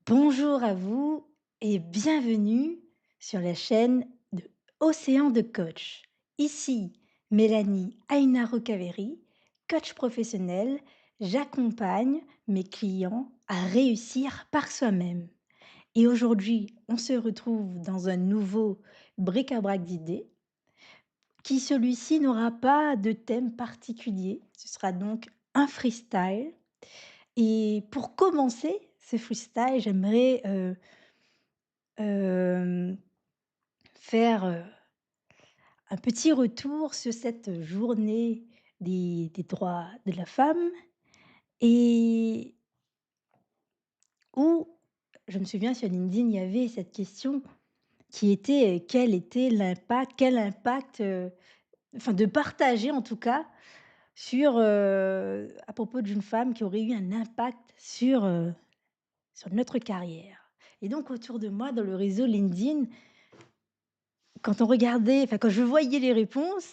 Bonjour à vous et bienvenue sur la chaîne de Océan de Coach. Ici Mélanie Aina-Rocaveri, coach professionnel. J'accompagne mes clients à réussir par soi-même. Et aujourd'hui, on se retrouve dans un nouveau bric-à-brac d'idées qui celui-ci n'aura pas de thème particulier. Ce sera donc un freestyle. Et pour commencer ce freestyle, j'aimerais Hem, faire, un petit retour sur cette journée des droits de la femme et où je me souviens sur LinkedIn, il y avait cette question qui était, quel impact, enfin de partager en tout cas sur, à propos d'une femme qui aurait eu un impact sur notre carrière. Et donc autour de moi dans le réseau LinkedIn, quand je voyais les réponses,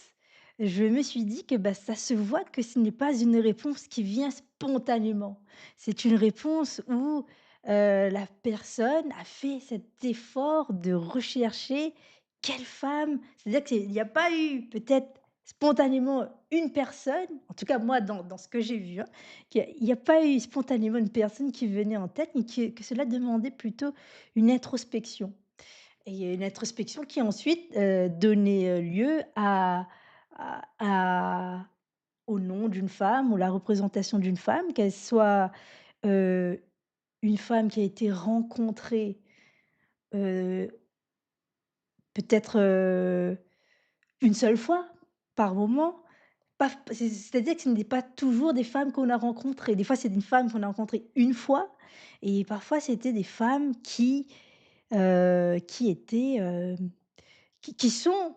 je me suis dit que, bah, ça se voit que ce n'est pas une réponse qui vient spontanément. C'est une réponse où, la personne a fait cet effort de rechercher quelle femme, c'est-à-dire qu'il n'y a pas eu peut-être spontanément une personne, en tout cas moi dans ce que j'ai vu, hein, qu'il y a pas eu spontanément une personne qui venait en tête, mais que cela demandait plutôt une introspection. Et une introspection qui ensuite, donnait, lieu à au nom d'une femme ou la représentation d'une femme, qu'elle soit, heu, une femme qui a été rencontrée, heu, peut-être, une seule fois, par moment. Pas c'est-à-dire que ce n'est pas toujours des femmes qu'on a rencontrées. Des fois, c'est une femme qu'on a rencontrée une fois et parfois c'était des femmes qui étaient, qui sont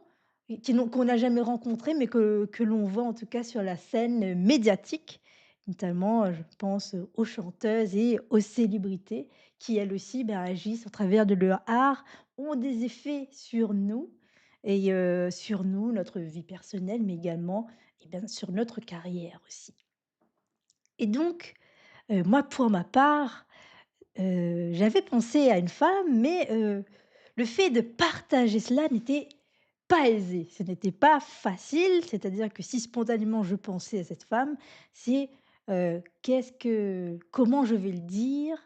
qu'on n'a jamais rencontrés, mais que l'on voit en tout cas sur la scène médiatique, notamment, je pense, aux chanteuses et aux célébrités qui elles aussi, ben, agissent au travers de leur art, ont des effets sur nous et sur nous, notre vie personnelle, mais également et bien sur notre carrière aussi. Et donc, moi pour ma part, j'avais pensé à une femme, mais le fait de partager cela n'était pas aisé. Ce n'était pas facile, c'est-à-dire que si spontanément je pensais à cette femme, c'est, comment je vais le dire?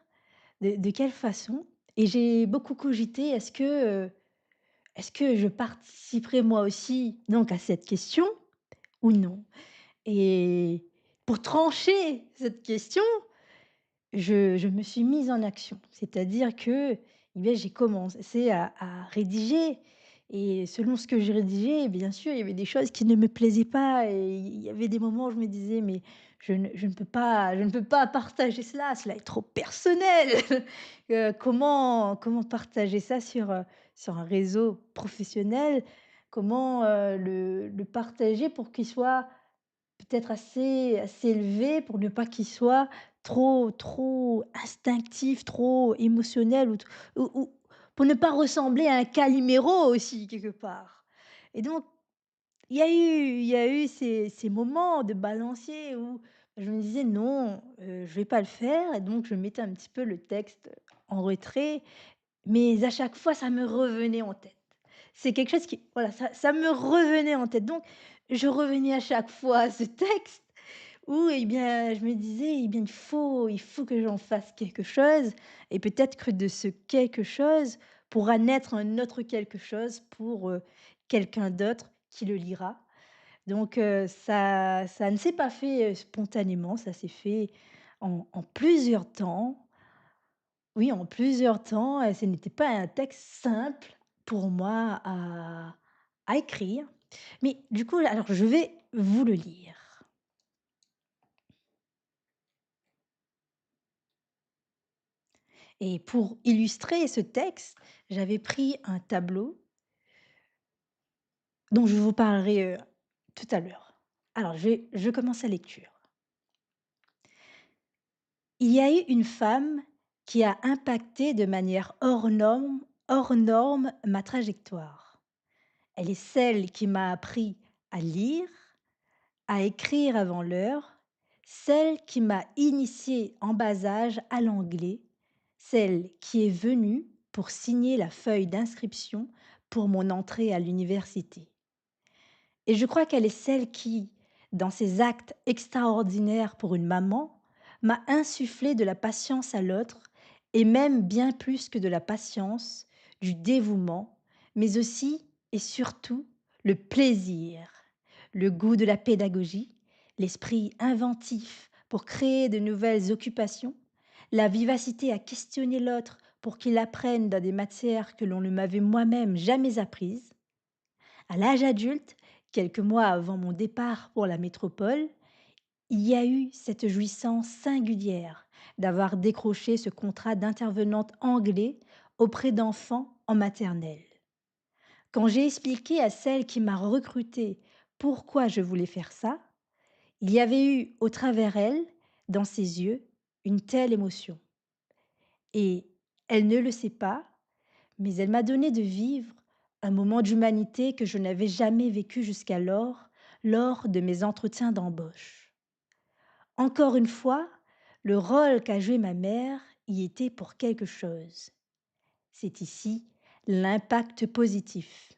De quelle façon? Et j'ai beaucoup cogité, est-ce que je participerai moi aussi donc à cette question ou non? Et pour trancher cette question, je me suis mise en action. C'est-à-dire que, eh bien, j'ai commencé à rédiger et selon ce que j'ai rédigé, bien sûr, il y avait des choses qui ne me plaisaient pas et il y avait des moments où je me disais: «Mais je ne peux pas partager cela, cela est trop personnel». Comment partager ça sur un réseau professionnel? Comment, le partager pour qu'il soit peut-être assez élevé pour ne pas qu'il soit trop instinctif, trop émotionnel ou pour ne pas ressembler à un Calimero aussi quelque part. Et donc il y a eu ces moments de balancier où je me disais: «Non, je vais pas le faire» et donc je mettais un petit peu le texte en retrait, mais à chaque fois ça me revenait en tête. C'est quelque chose qui voilà, ça me revenait en tête donc je revenais à chaque fois à ce texte où eh bien, je me disais: «Eh bien, il faut que j'en fasse quelque chose et peut-être que de ce quelque chose pourra naître un autre quelque chose pour, quelqu'un d'autre qui le lira». Donc ça ne s'est pas fait, spontanément, ça s'est fait en plusieurs temps. Oui, en plusieurs temps et ce n'était pas un texte simple pour moi à écrire. Mais du coup, alors je vais vous le lire. Et pour illustrer ce texte, j'avais pris un tableau dont je vous parlerai, tout à l'heure. Alors je commence la lecture. Il y a eu une femme qui a impacté de manière hors norme ma trajectoire. Elle est celle qui m'a appris à lire, à écrire avant l'heure, celle qui m'a initiée en bas âge à l'anglais, celle qui est venue pour signer la feuille d'inscription pour mon entrée à l'université. Et je crois qu'elle est celle qui, dans ses actes extraordinaires pour une maman, m'a insufflé de la patience à l'autre, et même bien plus que de la patience, du dévouement, mais aussi et surtout le plaisir, le goût de la pédagogie, l'esprit inventif pour créer de nouvelles occupations, la vivacité à questionner l'autre pour qu'il apprenne dans des matières que l'on ne m'avait moi-même jamais apprises. À l'âge adulte, quelques mois avant mon départ pour la métropole, il y a eu cette jouissance singulière d'avoir décroché ce contrat d'intervenante anglais auprès d'enfants en maternelle. Quand j'ai expliqué à celle qui m'a recrutée pourquoi je voulais faire ça, il y avait eu au travers elle, dans ses yeux, une telle émotion. Et elle ne le sait pas, mais elle m'a donné de vivre un moment d'humanité que je n'avais jamais vécu jusqu'alors lors de mes entretiens d'embauche. Encore une fois, le rôle qu'a joué ma mère y était pour quelque chose. C'est ici l'impact positif.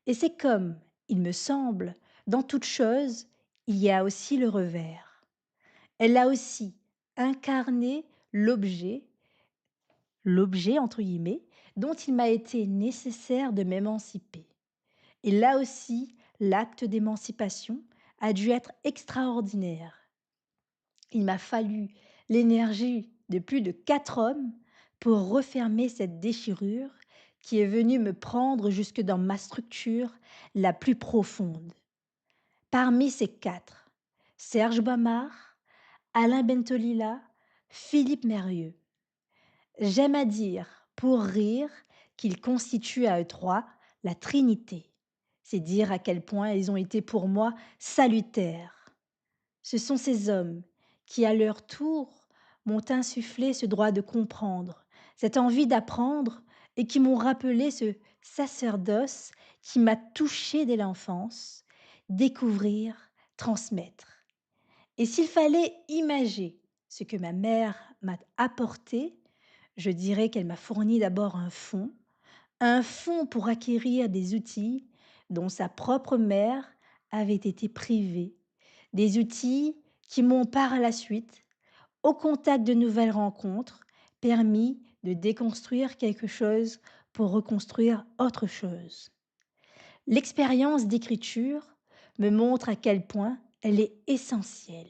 Et c'est comme, il me semble, dans toute chose, il y a aussi le revers. Elle a aussi incarné l'objet entre guillemets, dont il m'a été nécessaire de m'émanciper. Et là aussi, l'acte d'émancipation a dû être extraordinaire. Il m'a fallu l'énergie de plus de 4 hommes pour refermer cette déchirure qui est venue me prendre jusque dans ma structure la plus profonde. Parmi ces 4, Serge Bamard, Alain Bentolila, Philippe Mérieux. J'aime à dire, pour rire, qu'ils constituent à eux trois la Trinité. C'est dire à quel point ils ont été pour moi salutaires. Ce sont ces hommes qui, à leur tour, m'ont insufflé ce droit de comprendre, cette envie d'apprendre et qui m'ont rappelé ce sacerdoce qui m'a touché dès l'enfance, découvrir, transmettre. Et s'il fallait imager ce que ma mère m'a apporté, je dirais qu'elle m'a fourni d'abord un fonds pour acquérir des outils dont sa propre mère avait été privée, des outils qui m'ont par la suite, au contact de nouvelles rencontres, permis de déconstruire quelque chose pour reconstruire autre chose. L'expérience d'écriture me montre à quel point elle est essentielle.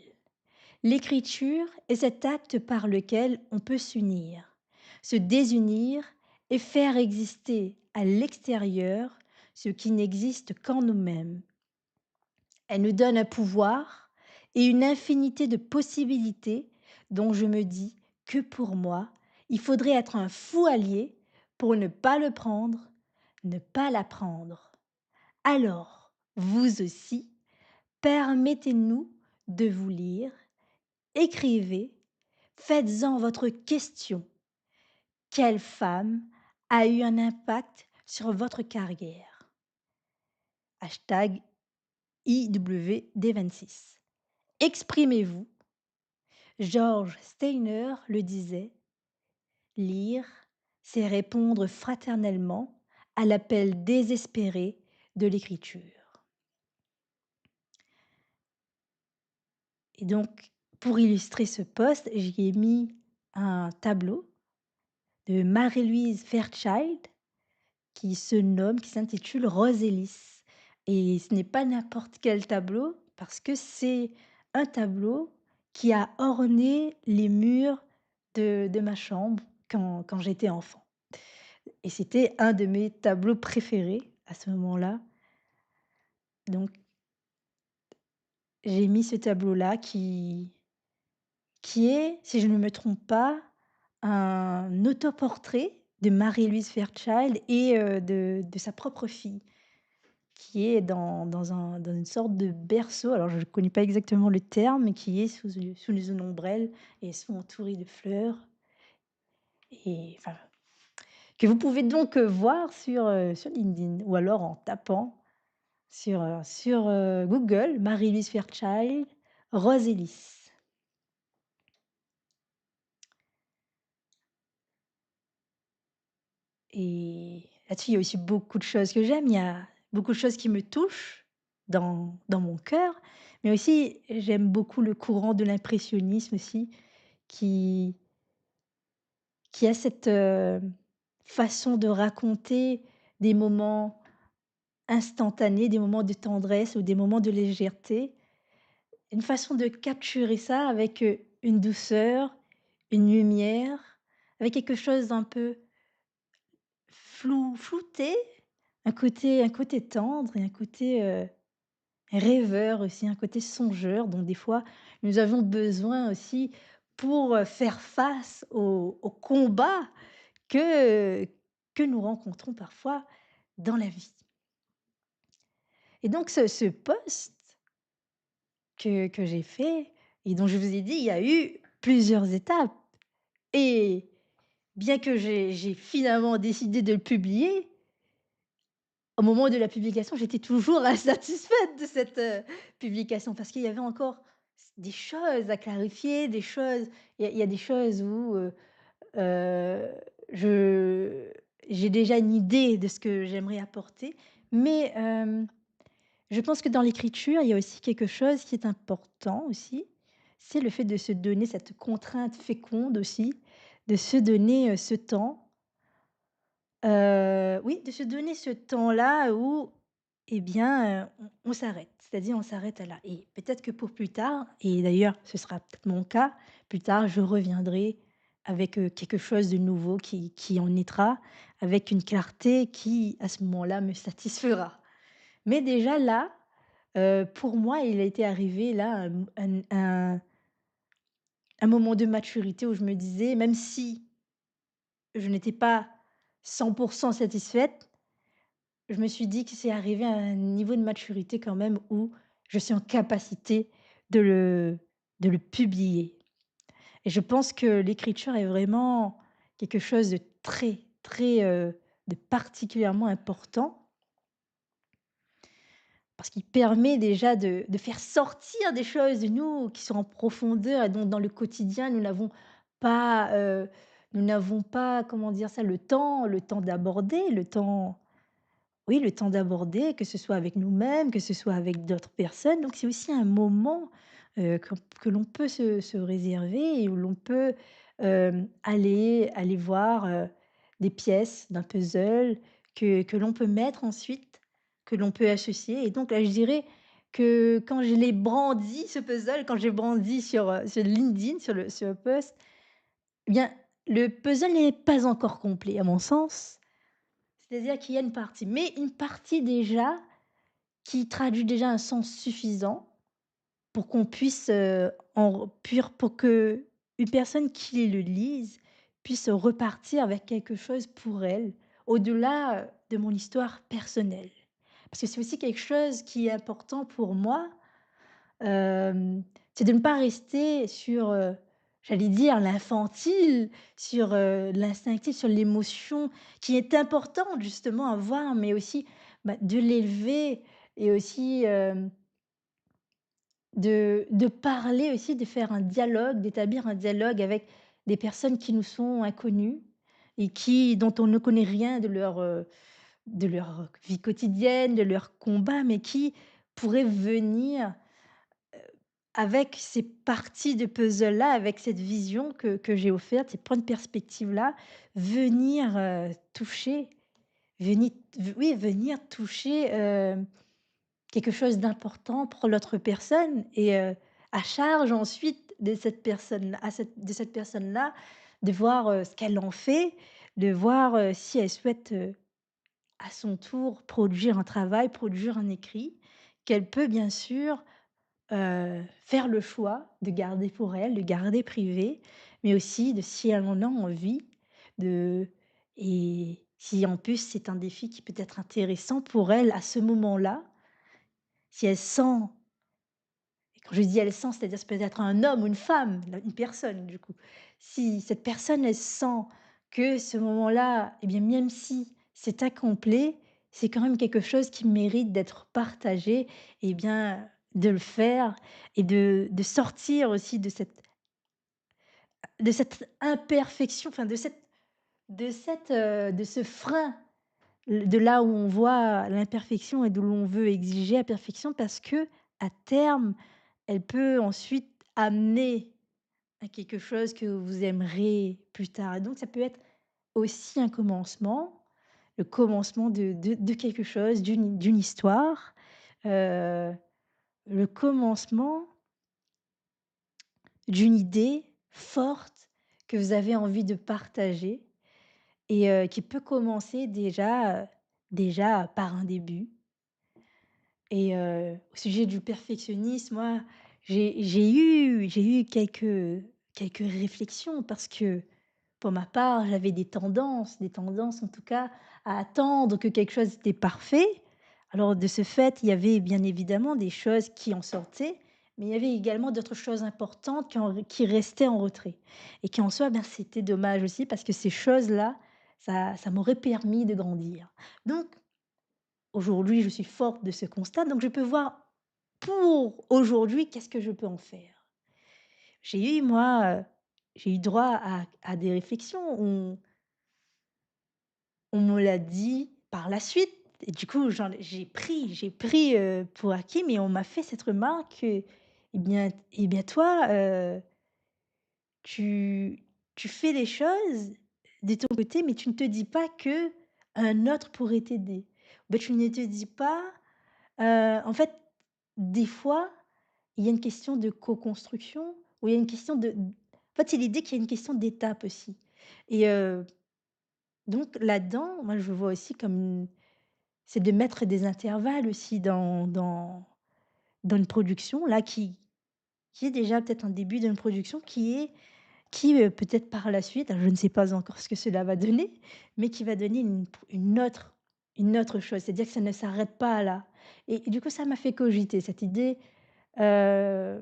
L'écriture est cet acte par lequel on peut s'unir, se désunir et faire exister à l'extérieur ce qui n'existe qu'en nous-mêmes. Elle nous donne un pouvoir et une infinité de possibilités dont je me dis que pour moi, il faudrait être un fou allié pour ne pas le prendre, ne pas l'apprendre. Alors, vous aussi, permettez-nous de vous lire. Écrivez, faites-en votre question. Quelle femme a eu un impact sur votre carrière? Hashtag IWD26. Exprimez-vous. George Steiner le disait, lire, c'est répondre fraternellement à l'appel désespéré de l'écriture. Et donc, pour illustrer ce post, j'y ai mis un tableau de Marie-Louise Fairchild qui s'intitule Rose et lys. Et ce n'est pas n'importe quel tableau, parce que c'est un tableau qui a orné les murs de ma chambre quand j'étais enfant. Et c'était un de mes tableaux préférés à ce moment-là. Donc, j'ai mis ce tableau-là qui est, si je ne me trompe pas, un autoportrait de Marie-Louise Fairchild et de sa propre fille, qui est dans une sorte de berceau. Alors je ne connais pas exactement le terme, mais qui est sous les ombrelles et sont entourés de fleurs et enfin, que vous pouvez donc, voir sur LinkedIn ou alors en tapant sur Google Marie-Louise Fairchild, Rose et lys. et là-dessus, il y a aussi beaucoup de choses que j'aime. Il y a beaucoup de choses qui me touchent dans mon cœur, mais aussi j'aime beaucoup le courant de l'impressionnisme aussi qui qui a cette, façon de raconter des moments instantanés, des moments de tendresse ou des moments de légèreté. Une façon de capturer ça avec, une douceur, une lumière, avec quelque chose d'un peu flouté, un côté tendre et un côté, rêveur aussi, un côté songeur dont des fois nous avons besoin aussi pour, faire face aux combats que que nous rencontrons parfois dans la vie. Et donc ce poste que j'ai fait et dont je vous ai dit, il y a eu plusieurs étapes et bien que j'ai finalement décidé de le publier, au moment de la publication, j'étais toujours insatisfaite de cette, publication parce qu'il y avait encore des choses à clarifier, des choses il y a des choses où, heu, je j'ai déjà une idée de ce que j'aimerais apporter, mais je pense que dans l'écriture, il y a aussi quelque chose qui est important aussi, c'est le fait de se donner cette contrainte féconde aussi, de se donner, ce temps. Oui, de se donner ce temps-là où, eh bien, on s'arrête. C'est-à-dire on s'arrête là et peut-être que pour plus tard et d'ailleurs ce sera peut-être mon cas, plus tard je reviendrai avec, quelque chose de nouveau qui en naîtra, avec une clarté qui, à ce moment-là, me satisfera. Mais déjà là, pour moi, il était arrivé là un moment de maturité où je me disais: «Même si je n'étais pas 100 satisfaite», je me suis dit que c'est arrivé à un niveau de maturité quand même où je suis en capacité de le de le publier et je pense que l'écriture est vraiment quelque chose de très, très, de particulièrement important parce qu'il permet déjà de faire sortir des choses de nous qui sont en profondeur et dont dans le quotidien pas, nous n'avons pas, comment dire ça? Le temps d'aborder, le temps d'aborder, que ce soit avec nous-mêmes, que ce soit avec d'autres personnes. Donc c'est aussi un moment, que l'on peut se réserver et où l'on peut, aller voir, des pièces d'un puzzle que l'on peut mettre ensuite, que l'on peut associer et donc là, je dirais que quand je l'ai brandi ce puzzle, quand j'ai brandi sur LinkedIn, sur le post, eh bien, le puzzle n'est pas encore complet à mon sens. C'est-à-dire qu'il y a une partie, mais une partie déjà qui traduit déjà un sens suffisant pour qu'on puisse, en re pur pour qu'une personne qui le lise puisse repartir avec quelque chose pour elle, au-delà, de mon histoire personnelle. Parce que c'est aussi quelque chose qui est important pour moi. C'est de ne pas rester sur, j'allais dire l'infantile, sur, l'instinctif, sur l'émotion qui est importante justement à voir, mais aussi, bah, de l'élever et aussi, de parler aussi, de faire un dialogue, d'établir un dialogue avec des personnes qui nous sont inconnues et dont on ne connaît rien de leur vie quotidienne, de leurs combats, mais qui pourraient venir avec ces parties de puzzle-là, avec cette vision que j'ai offerte, ces points de perspective-là, venir, toucher, venir toucher, quelque chose d'important pour l'autre personne et à charge ensuite de cette personne-là, de voir, ce qu'elle en fait, de voir, si elle souhaite, à son tour produire un travail, produire un écrit qu'elle peut bien sûr faire le choix de garder pour elle, de garder privé, mais aussi de si elle en a envie, de et si en plus c'est un défi qui peut être intéressant pour elle à ce moment-là, si elle sent et quand je dis elle sent, c'est-à-dire ça peut être un homme ou une femme, la une personne du coup. Si cette personne, elle sent que ce moment-là, eh bien même si c'est incomplet, c'est quand même quelque chose qui mérite d'être partagé et bien de le faire et de sortir aussi de cette imperfection, enfin de cette de ce frein, de là où on voit l'imperfection et d'où l'on veut exiger la perfection parce que à terme, elle peut ensuite amener à quelque chose que vous aimerez plus tard et donc ça peut être aussi un commencement, le commencement de quelque chose, d'une histoire, heu, le commencement d'une idée forte que vous avez envie de partager et qui peut commencer déjà par un début et au sujet du perfectionnisme, moi, j'ai eu quelques réflexions parce que, pour ma part, j'avais des tendances en tout cas à attendre que quelque chose était parfait. Alors de ce fait, il y avait bien évidemment des choses qui en sortaient, mais il y avait également d'autres choses importantes qui restaient en retrait et qui en soi, ben, c'était dommage aussi parce que ces choses-là, ça m'aurait permis de grandir. Donc aujourd'hui, je suis forte de ce constat, donc je peux voir pour aujourd'hui, qu'est-ce que je peux en faire? J'ai eu moi, j'ai eu droit à des réflexions. On me l'a dit par la suite et du coup, j'ai pris, pour acquis, mais on m'a fait cette remarque, «Eh bien toi, tu tu fais les choses de ton côté, mais tu ne te dis pas que un autre pourrait t'aider. Ben tu ne te dis pas, en fait, des fois, il y a une question de co-construction où il y a une question en fait, c'est l'idée qu'il y a une question d'étape aussi et donc là-dedans, moi, je vois aussi comme c'est de mettre des intervalles aussi dans une production là qui est déjà peut-être un début d'une production peut-être par la suite, alors je ne sais pas encore ce que cela va donner, mais qui va donner une autre chose. C'est-à-dire que ça ne s'arrête pas là et du coup, ça m'a fait cogiter cette idée, heu,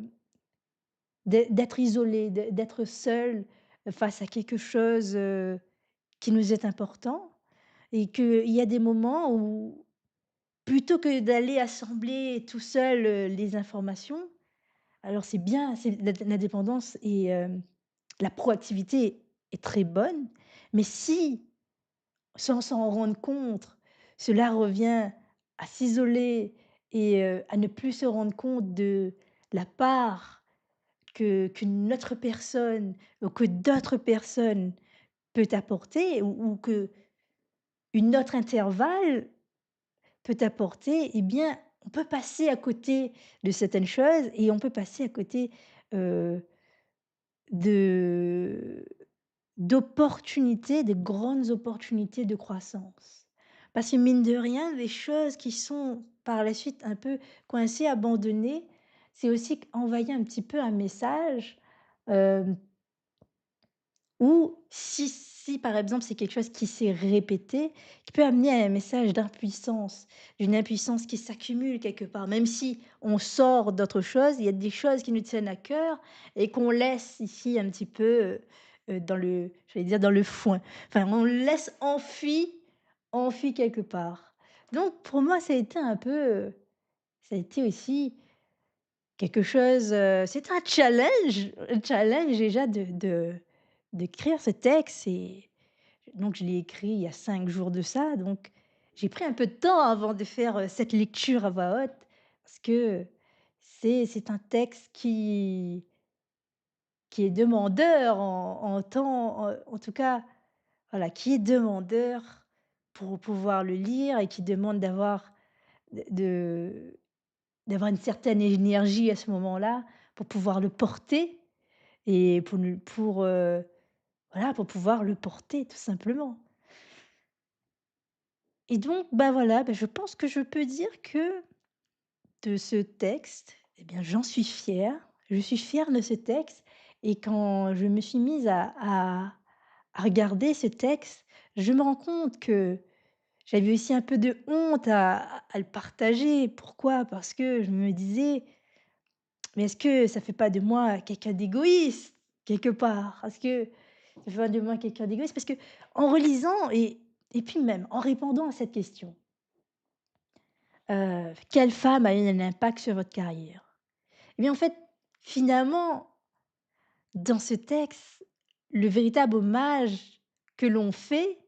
d'être isolé, d'être seul face à quelque chose, qui nous est important et qu'il y a des moments où plutôt que d'aller assembler tout seul, les informations, alors c'est bien, c'est l'indépendance et la proactivité est très bonne, mais si, sans s'en rendre compte, cela revient à s'isoler et à ne plus se rendre compte de la part qu'une autre personne ou que d'autres personnes peut apporter ou qu'une autre intervalle peut apporter, eh bien, on peut passer à côté de certaines choses et on peut passer à côté, heu, de d'opportunités, de grandes opportunités de croissance. Parce que mine de rien, les choses qui sont par la suite un peu coincées, abandonnées, c'est aussi envoyer un petit peu un message, hem ou si par exemple c'est quelque chose qui s'est répété, qui peut amener à un message d'impuissance, d'une impuissance qui s'accumule quelque part. Même si on sort d'autre chose, il y a des choses qui nous tiennent à cœur et qu'on laisse ici un petit peu, dans le j'allais dire dans le foin. Enfin, on le laisse enfoui quelque part. Donc pour moi, ça a été un peu, ça a été aussi quelque chose, c'était un challenge déjà d'écrire ce texte et donc je l'ai écrit il y a 5 jours de ça, donc j'ai pris un peu de temps avant de faire, cette lecture à voix haute parce que c'est un texte qui est demandeur en temps, en tout cas, voilà, qui est demandeur pour pouvoir le lire et qui demande de d'avoir une certaine énergie à ce moment-là pour pouvoir le porter et voilà, pour pouvoir le porter tout simplement et donc bah, voilà, bah, je pense que je peux dire que de ce texte, eh bien, j'en suis fière. Je suis fière de ce texte et quand je me suis mise à regarder ce texte, je me rends compte que j'avais aussi un peu de honte à le partager. Pourquoi? Parce que je me disais: «Mais est-ce que ça fait pas de moi quelqu'un d'égoïste, quelque part? Est-ce que ça fait pas de moi quelqu'un d'égoïste?» parce qu'en relisant et puis même en répondant à cette question, «Quelle femme a eu un impact sur votre carrière?» Eh bien, en fait, finalement, dans ce texte, le véritable hommage que l'on fait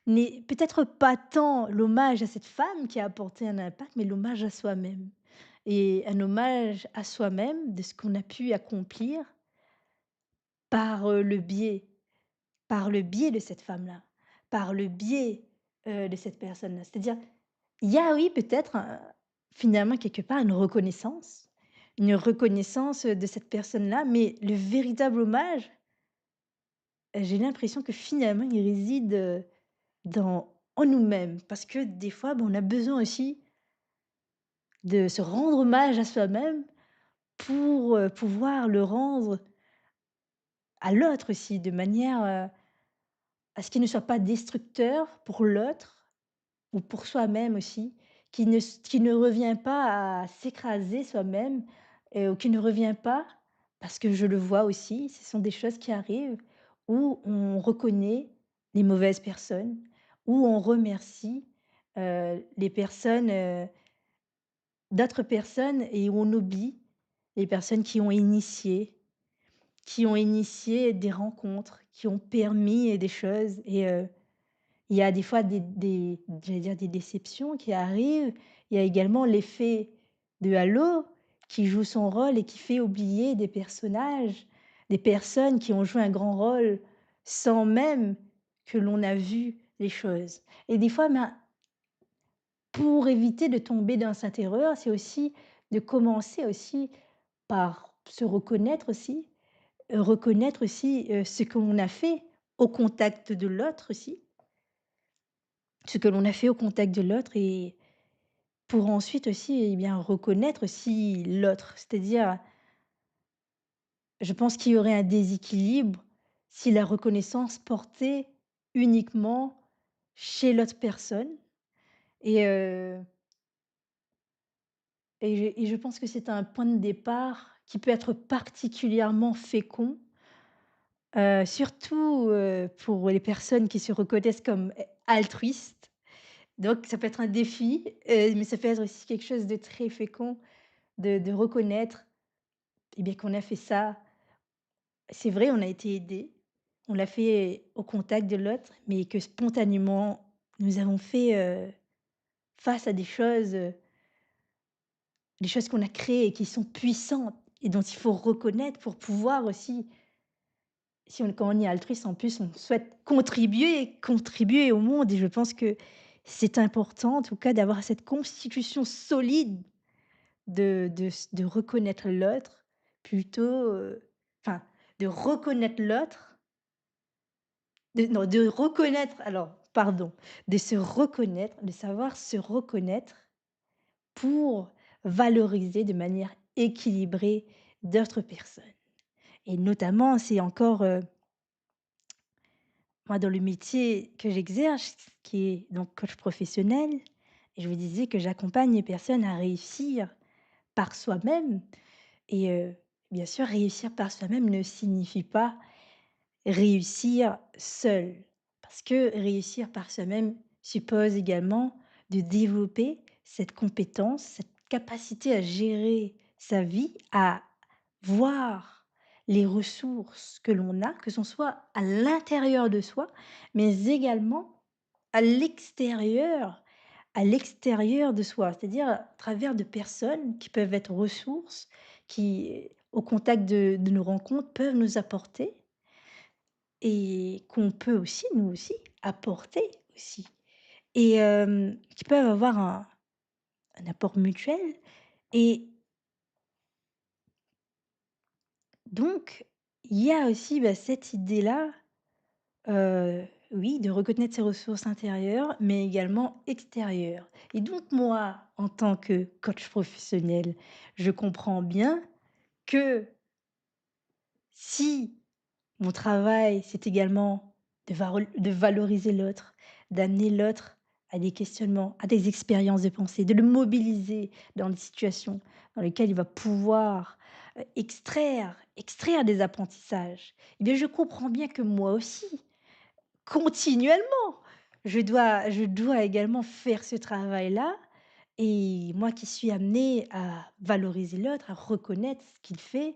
n'est peut-être pas tant l'hommage à cette femme qui a apporté un impact, mais l'hommage à soi-même et un hommage à soi-même de ce qu'on a pu accomplir par, par le biais de cette femme-là, par le biais, de cette personne-là. C'est-à-dire, il y a oui peut-être, finalement quelque part une reconnaissance, de cette personne-là, mais le véritable hommage, j'ai l'impression que finalement il réside, dans en nous-mêmes. Parce que des fois, ben, on a besoin aussi de se rendre hommage à soi-même pour, pouvoir le rendre à l'autre aussi, de manière, à ce qu'il ne soit pas destructeur pour l'autre ou pour soi-même aussi, qui ne revient pas à s'écraser soi-même, ou qui ne revient pas parce que je le vois aussi, ce sont des choses qui arrivent où on reconnaît les mauvaises personnes, où on remercie, les personnes, d'autres personnes et où on oublie les personnes qui ont initié des rencontres, qui ont permis des choses et il y a des fois des j'allais dire des déceptions qui arrivent. Il y a également l'effet de halo qui joue son rôle et qui fait oublier des personnages, des personnes qui ont joué un grand rôle sans même que l'on a vu les choses et des fois, ben, pour éviter de tomber dans cette erreur, c'est aussi de commencer aussi par se reconnaître aussi, reconnaître aussi, ce que l'on a fait au contact de l'autre aussi. Ce que l'on a fait au contact de l'autre et pour ensuite aussi, eh bien, reconnaître aussi l'autre. C'est-à-dire, je pense qu'il y aurait un déséquilibre si la reconnaissance portait uniquement chez l'autre personne et je pense que c'est un point de départ qui peut être particulièrement fécond, surtout, pour les personnes qui se reconnaissent comme altruistes. Donc ça peut être un défi, mais ça peut être aussi quelque chose de très fécond de reconnaître, eh bien, qu'on a fait ça. C'est vrai, on a été aidé, on l'a fait au contact de l'autre, mais que spontanément, nous avons fait, face à des choses qu'on a créées et qui sont puissantes et dont il faut reconnaître pour pouvoir aussi si on quand on est altruiste, en plus, on souhaite contribuer au monde et je pense que c'est important, en tout cas, d'avoir cette constitution solide de reconnaître l'autre plutôt, enfin, de reconnaître l'autre, de non, de reconnaître alors, pardon, de se reconnaître, de savoir se reconnaître pour valoriser de manière équilibrée d'autres personnes et notamment, c'est encore, moi, dans le métier que j'exerce, qui est donc coach professionnel, et je vous disais que j'accompagne les personnes à réussir par soi-même et bien sûr, réussir par soi-même ne signifie pas réussir seul. Parce que réussir par soi-même suppose également de développer cette compétence, cette capacité à gérer sa vie, à voir les ressources que l'on a, que ce soit à l'intérieur de soi, mais également à l'extérieur de soi. C'est-à-dire à travers de personnes qui peuvent être ressources, qui, au contact de nos rencontres, peuvent nous apporter et qu'on peut aussi, nous aussi, apporter aussi et qui peuvent avoir un apport mutuel et donc il y a aussi, bah, cette idée-là, oui, de reconnaître ses ressources intérieures, mais également extérieures et donc moi, en tant que coach professionnel, je comprends bien que si mon travail, c'est également de valoriser l'autre, d'amener l'autre à des questionnements, à des expériences de pensée, de le mobiliser dans des situations dans lesquelles il va pouvoir, extraire des apprentissages. Eh bien, je comprends bien que moi aussi, continuellement, je dois également faire ce travail-là et moi qui suis amenée à valoriser l'autre, à reconnaître ce qu'il fait,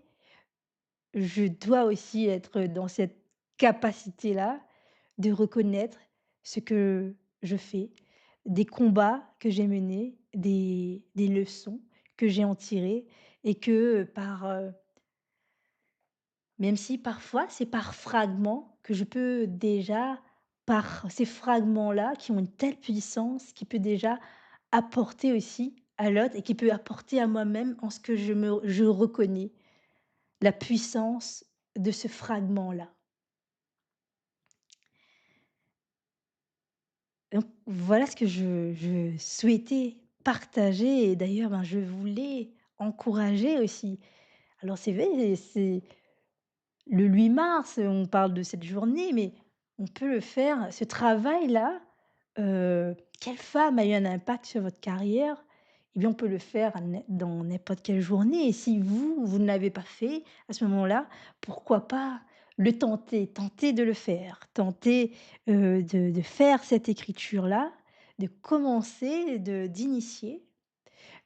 je dois aussi être dans cette capacité-là de reconnaître ce que je fais, des combats que j'ai menés, des leçons que j'ai en tirées et que même si parfois c'est par fragments que je peux déjà, par ces fragments-là qui ont une telle puissance, qui peut déjà apporter aussi à l'autre et qui peut apporter à moi-même en ce que je reconnais la puissance de ce fragment-là. Donc voilà ce que je souhaitais partager et d'ailleurs, ben, je voulais encourager aussi. Alors c'est vrai, c'est le 8 mars, on parle de cette journée, mais on peut le faire ce travail-là, quelle femme a eu un impact sur votre carrière? Eh bien, on peut le faire à dans n'importe quelle journée et si vous ne l'avez pas fait à ce moment-là, pourquoi pas le tenter? Tenter de le faire, tenter, de faire cette écriture-là, de commencer, d'initier,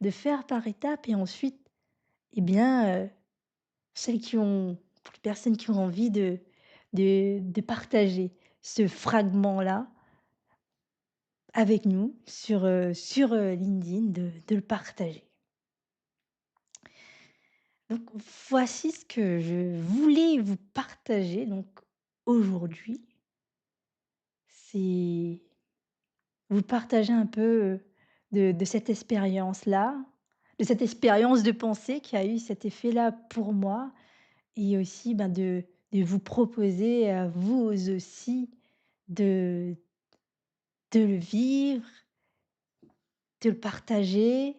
de faire par étapes et ensuite, eh bien, celles qui ont pour les personnes qui ont envie de partager ce fragment-là avec nous sur LinkedIn, de le partager. Donc voici ce que je voulais vous partager donc aujourd'hui. C'est vous partager un peu, de cette expérience-là, de cette expérience de pensée qui a eu cet effet-là pour moi et aussi, ben, de vous proposer à vous aussi de le vivre, de le partager,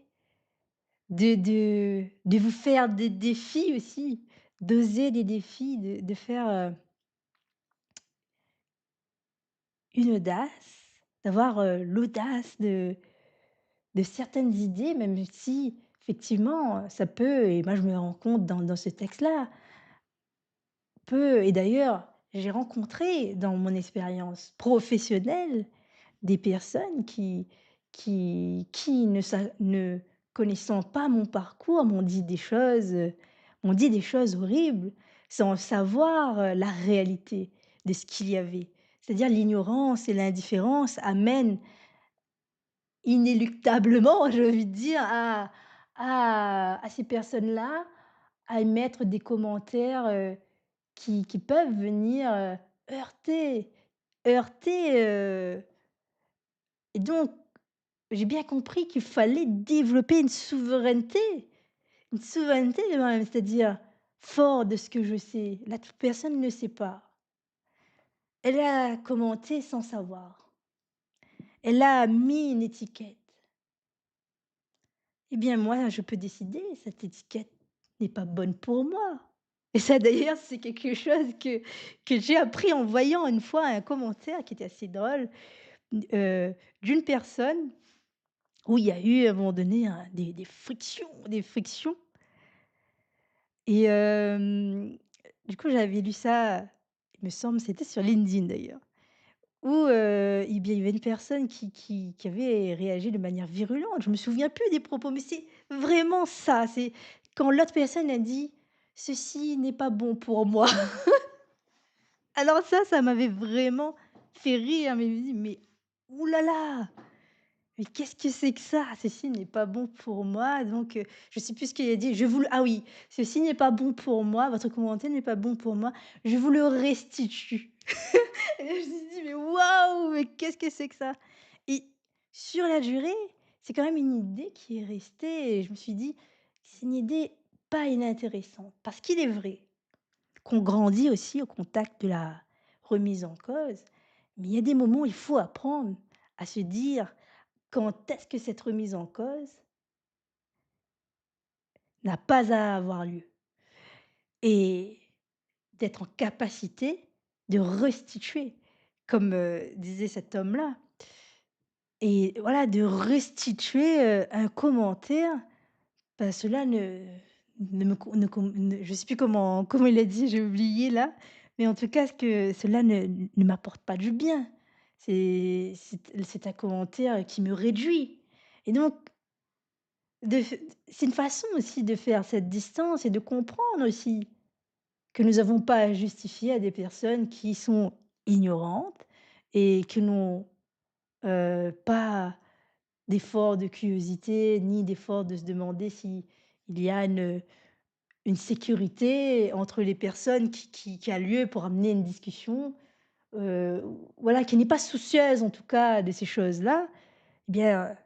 de vous faire des défis aussi, d'oser des défis, de faire, une audace, d'avoir, l'audace de certaines idées, même si effectivement, ça peut et moi je me rends compte dans ce texte-là, peut et d'ailleurs, j'ai rencontré dans mon expérience professionnelle des personnes qui ne connaissant pas mon parcours m'ont dit des choses horribles sans savoir, la réalité de ce qu'il y avait. C'est-à-dire l'ignorance et l'indifférence amènent inéluctablement, j'ai envie de dire, à ces personnes-là à émettre des commentaires, qui peuvent venir, heurter heurter, et donc j'ai bien compris qu'il fallait développer une souveraineté de moi-même, c'est-à-dire fort de ce que je sais. La personne ne sait pas. Elle a commenté sans savoir. Elle a mis une étiquette. Eh bien moi, je peux décider, cette étiquette n'est pas bonne pour moi. Et ça d'ailleurs, c'est quelque chose que j'ai appris en voyant une fois un commentaire qui était assez drôle, d'une personne où il y a eu à un moment donné des frictions et du coup j'avais lu ça, il me semble, c'était sur LinkedIn d'ailleurs, où, eh bien il y avait une personne qui avait réagi de manière virulente. Je me souviens plus des propos, mais c'est vraiment ça, c'est quand l'autre personne a dit: «Ceci n'est pas bon pour moi». Alors ça m'avait vraiment fait rire, mais je me dis: «Mais ouh là là! Mais qu'est-ce que c'est que ça? Ceci n'est pas bon pour moi, donc je sais plus ce qu'il a dit. Je vous le ah oui, ceci n'est pas bon pour moi, votre commentaire n'est pas bon pour moi, je vous le restitue. Et je me suis dit: «Mais waouh, mais qu'est-ce que c'est que ça?» Et sur la durée, c'est quand même une idée qui est restée et je me suis dit: «C'est une idée pas inintéressante». Parce qu'il est vrai qu'on grandit aussi au contact de la remise en cause, mais il y a des moments où il faut apprendre à se dire quand est-ce que cette remise en cause n'a pas à avoir lieu et d'être en capacité de restituer, comme, disait cet homme-là et voilà, de restituer, un commentaire, bah, cela ne me con ne com ne je sais plus comment il a dit, j'ai oublié là, mais en tout cas, ce que cela ne m'apporte pas du bien. C'est un commentaire qui me réduit et donc de f c'est une façon aussi de faire cette distance et de comprendre aussi que nous n'avons pas à justifier à des personnes qui sont ignorantes, et qui n'ont, pas d'effort de curiosité, ni d'effort de se demander si il y a une sécurité entre les personnes qui a lieu pour amener une discussion, heu, voilà, qui n'est pas soucieuse en tout cas de ces choses-là, eh bien,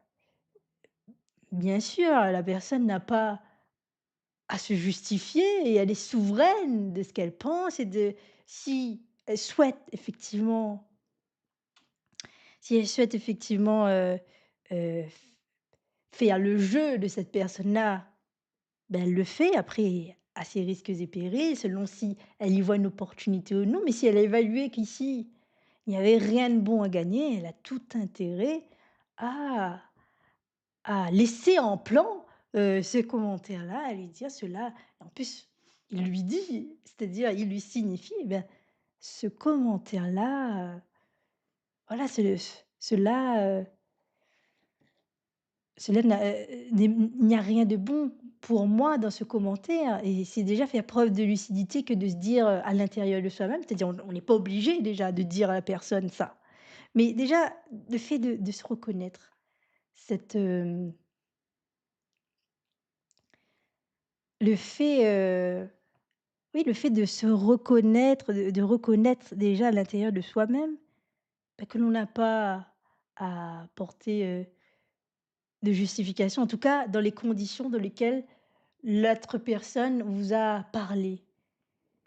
bien sûr, la personne n'a pas à se justifier et elle est souveraine de ce qu'elle pense et de si elle souhaite effectivement si elle souhaite effectivement, f faire le jeu de cette personne-là, ben, elle le fait après à ses risques et périls, selon si elle y voit une opportunité ou non. Mais si elle a évalué qu'ici, il n'y avait rien de bon à gagner, elle a tout intérêt à laisser en plan, ce commentaire-là, à lui dire cela. En plus, il lui dit, c'est-à-dire il lui signifie, eh bien, ce commentaire-là, voilà, cela il n'y a rien de bon pour moi dans ce commentaire et c'est déjà faire preuve de lucidité que de se dire, à l'intérieur de soi-même, c'est-à-dire on n'est pas obligé déjà de dire à la personne ça. Mais déjà, le fait de se reconnaître, cette, le fait, oui, le fait de se reconnaître, de reconnaître déjà à l'intérieur de soi-même, bah, que l'on n'a pas à porter, de justification, en tout cas dans les conditions dans lesquelles l'autre personne vous a parlé.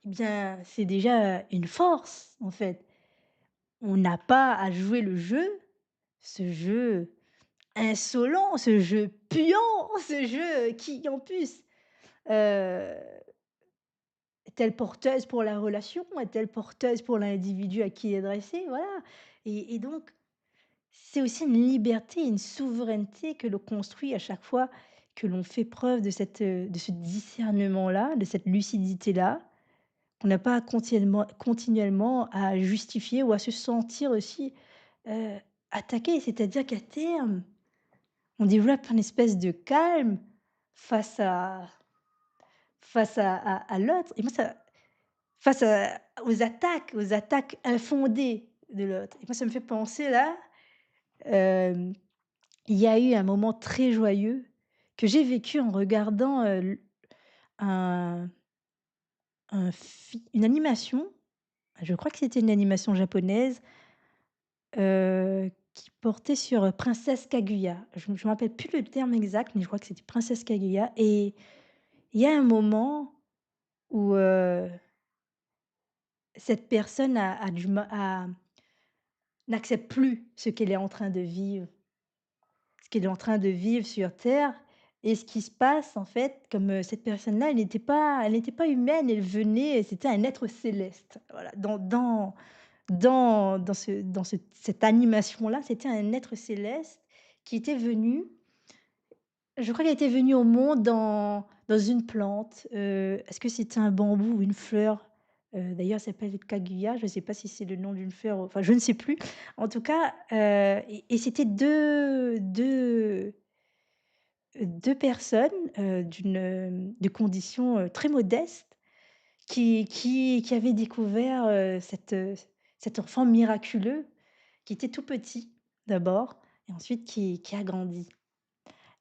Eh bien, c'est déjà une force, en fait. On n'a pas à jouer le jeu, ce jeu insolent, ce jeu puant, ce jeu qui, en plus, heu, est-elle porteuse pour la relation? Est-elle porteuse pour l'individu à qui il est adressé? Voilà et donc c'est aussi une liberté, une souveraineté que l'on construit à chaque fois que l'on fait preuve de ce discernement-là, de cette lucidité-là. On n'a pas continuellement à justifier ou à se sentir aussi, heu, attaqué. C'est-à-dire qu'à terme, on développe une espèce de calme face à à l'autre et moi ça face à aux attaques infondées de l'autre et moi ça me fait penser là, hem, il y a eu un moment très joyeux que j'ai vécu en regardant, un une animation, je crois que c'était une animation japonaise. Qui portait sur, Princesse Kaguya. Je me rappelle plus le terme exact, mais je crois que c'était Princesse Kaguya et il y a un moment où, cette personne a du ma a n'accepte plus ce qu'elle est en train de vivre, ce qu'elle est en train de vivre sur terre et ce qui se passe en fait, comme, cette personne-là, elle n'était pas humaine, elle venait c'était un être céleste. Voilà, dans cette animation-là, c'était un être céleste qui était venu. Je crois qu'elle était venue au monde dans une plante, est-ce que c'était un bambou ou une fleur? D'ailleurs, elle s'appelle Kaguya, je ne sais pas si c'est le nom d'une fleur, enfin, je ne sais plus. En tout cas, et c'était 2 personnes, de conditions, très modestes qui avaient découvert, cet enfant miraculeux qui était tout petit d'abord et ensuite qui a grandi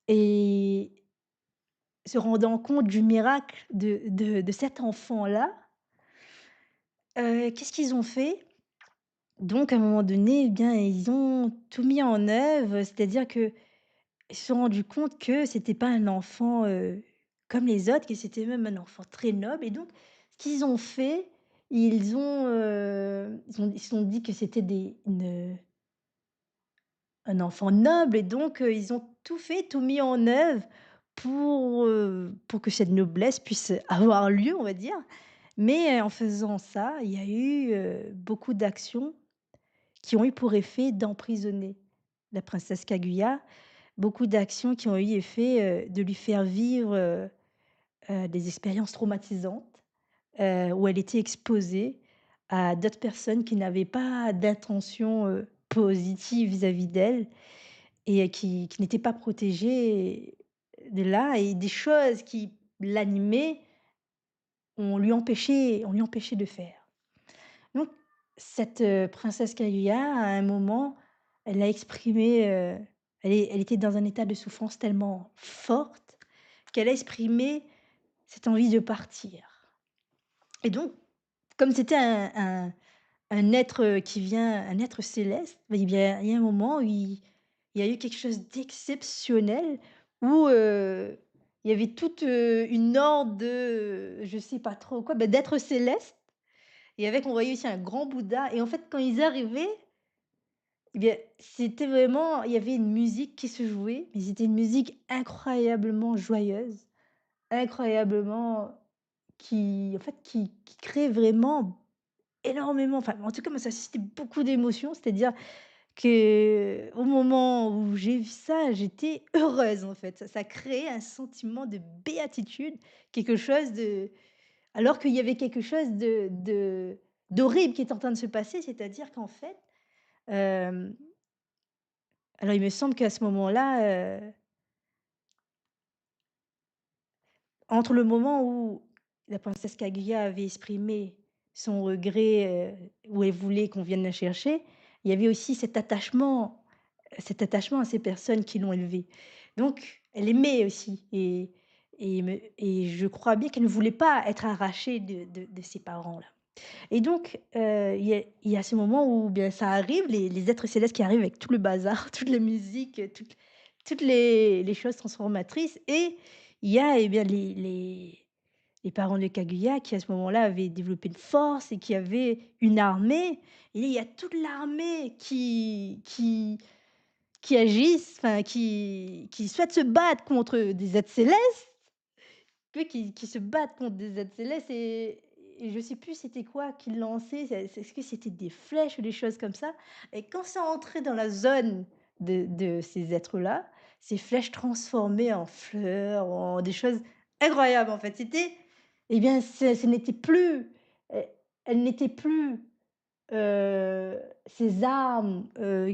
et se rendant compte du miracle de cet enfant-là, qu'est-ce qu'ils ont fait? Donc à un moment donné, eh bien, ils ont tout mis en œuvre, c'est-à-dire qu'ils se sont rendus compte que c'était pas un enfant, comme les autres, que c'était même un enfant très noble et donc ce qu'ils ont fait, ils se sont dit que c'était un enfant noble et donc ils ont tout fait, tout mis en œuvre pour que cette noblesse puisse avoir lieu, on va dire. Mais en faisant ça, il y a eu, beaucoup d'actions qui ont eu pour effet d'emprisonner la princesse Kaguya. Beaucoup d'actions qui ont eu effet, de lui faire vivre, des expériences traumatisantes, où elle était exposée à d'autres personnes qui n'avaient pas d'intention, positive vis-à-vis d'elle et qui n'était pas protégé de là et des choses qui l'animaient, on lui empêchait de faire. Donc cette, princesse Kaguya, à un moment, elle a exprimé, elle était dans un état de souffrance tellement forte qu'elle a exprimé cette envie de partir et donc comme c'était un être, qui vient un être céleste, bah, eh bien, il y a un moment où il y a eu quelque chose d'exceptionnel où, il y avait toute, une horde de, je sais pas trop quoi, bah, d'êtres célestes et avec on voyait aussi un grand Bouddha et en fait, quand ils arrivaient, eh bien, c'était vraiment il y avait une musique qui se jouait, mais c'était une musique incroyablement joyeuse, incroyablement qui en fait, qui créait vraiment énormément, enfin, en tout cas, moi, ça suscitait beaucoup d'émotions. C'est-à-dire qu'au moment où j'ai vu ça, j'étais heureuse, en fait. Ça créait un sentiment de béatitude, quelque chose de alors qu'il y avait quelque chose de d'horrible qui était en train de se passer. C'est-à-dire qu'en fait, hem, alors il me semble qu'à ce moment-là, entre le moment où la princesse Kaguya avait exprimé son regret, où elle voulait qu'on vienne la chercher, il y avait aussi cet attachement à ces personnes qui l'ont élevée. Donc elle aimait aussi et je crois bien qu'elle ne voulait pas être arrachée de ses parents-là. Et donc il y a ce moment où bien ça arrive, les êtres célestes qui arrivent avec tout le bazar, toute la musique, toutes les choses transformatrices et il y a et bien les parents de Kaguya qui à ce moment-là avaient développé une force et qui avaient une armée et il y a toute l'armée qui agissent, enfin qui souhaitent se battre contre des êtres célestes, que qui se battent contre des êtres célestes et je sais plus c'était quoi qu'ils lançaient, est-ce que c'était des flèches ou des choses comme ça? Et quand ça entrait dans la zone de ces êtres-là, ces flèches transformées en fleurs, en des choses incroyables en fait. C'était eh bien ce n'était plus, e elles n'étaient plus ces armes,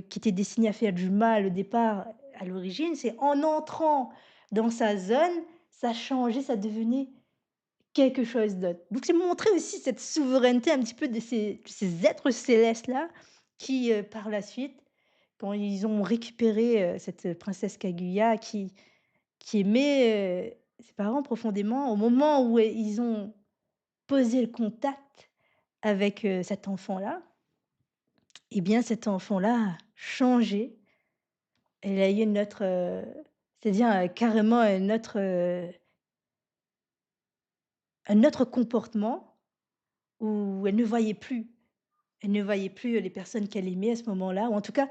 qui étaient destinées à faire du mal au départ, à l'origine, c'est en entrant dans sa zone, ça changeait, ça devenait quelque chose d'autre. Donc c'est montrer aussi cette souveraineté un petit peu de ces êtres célestes-là qui, par la suite, quand ils ont récupéré, cette princesse Kaguya qui aimait, ses parents profondément, au moment où ils ont posé le contact avec, cet enfant-là, eh bien, cet enfant-là a changé. Elle a eu une autre, c'est-à-dire, carrément un autre comportement où elle ne voyait plus les personnes qu'elle aimait à ce moment-là ou en tout cas,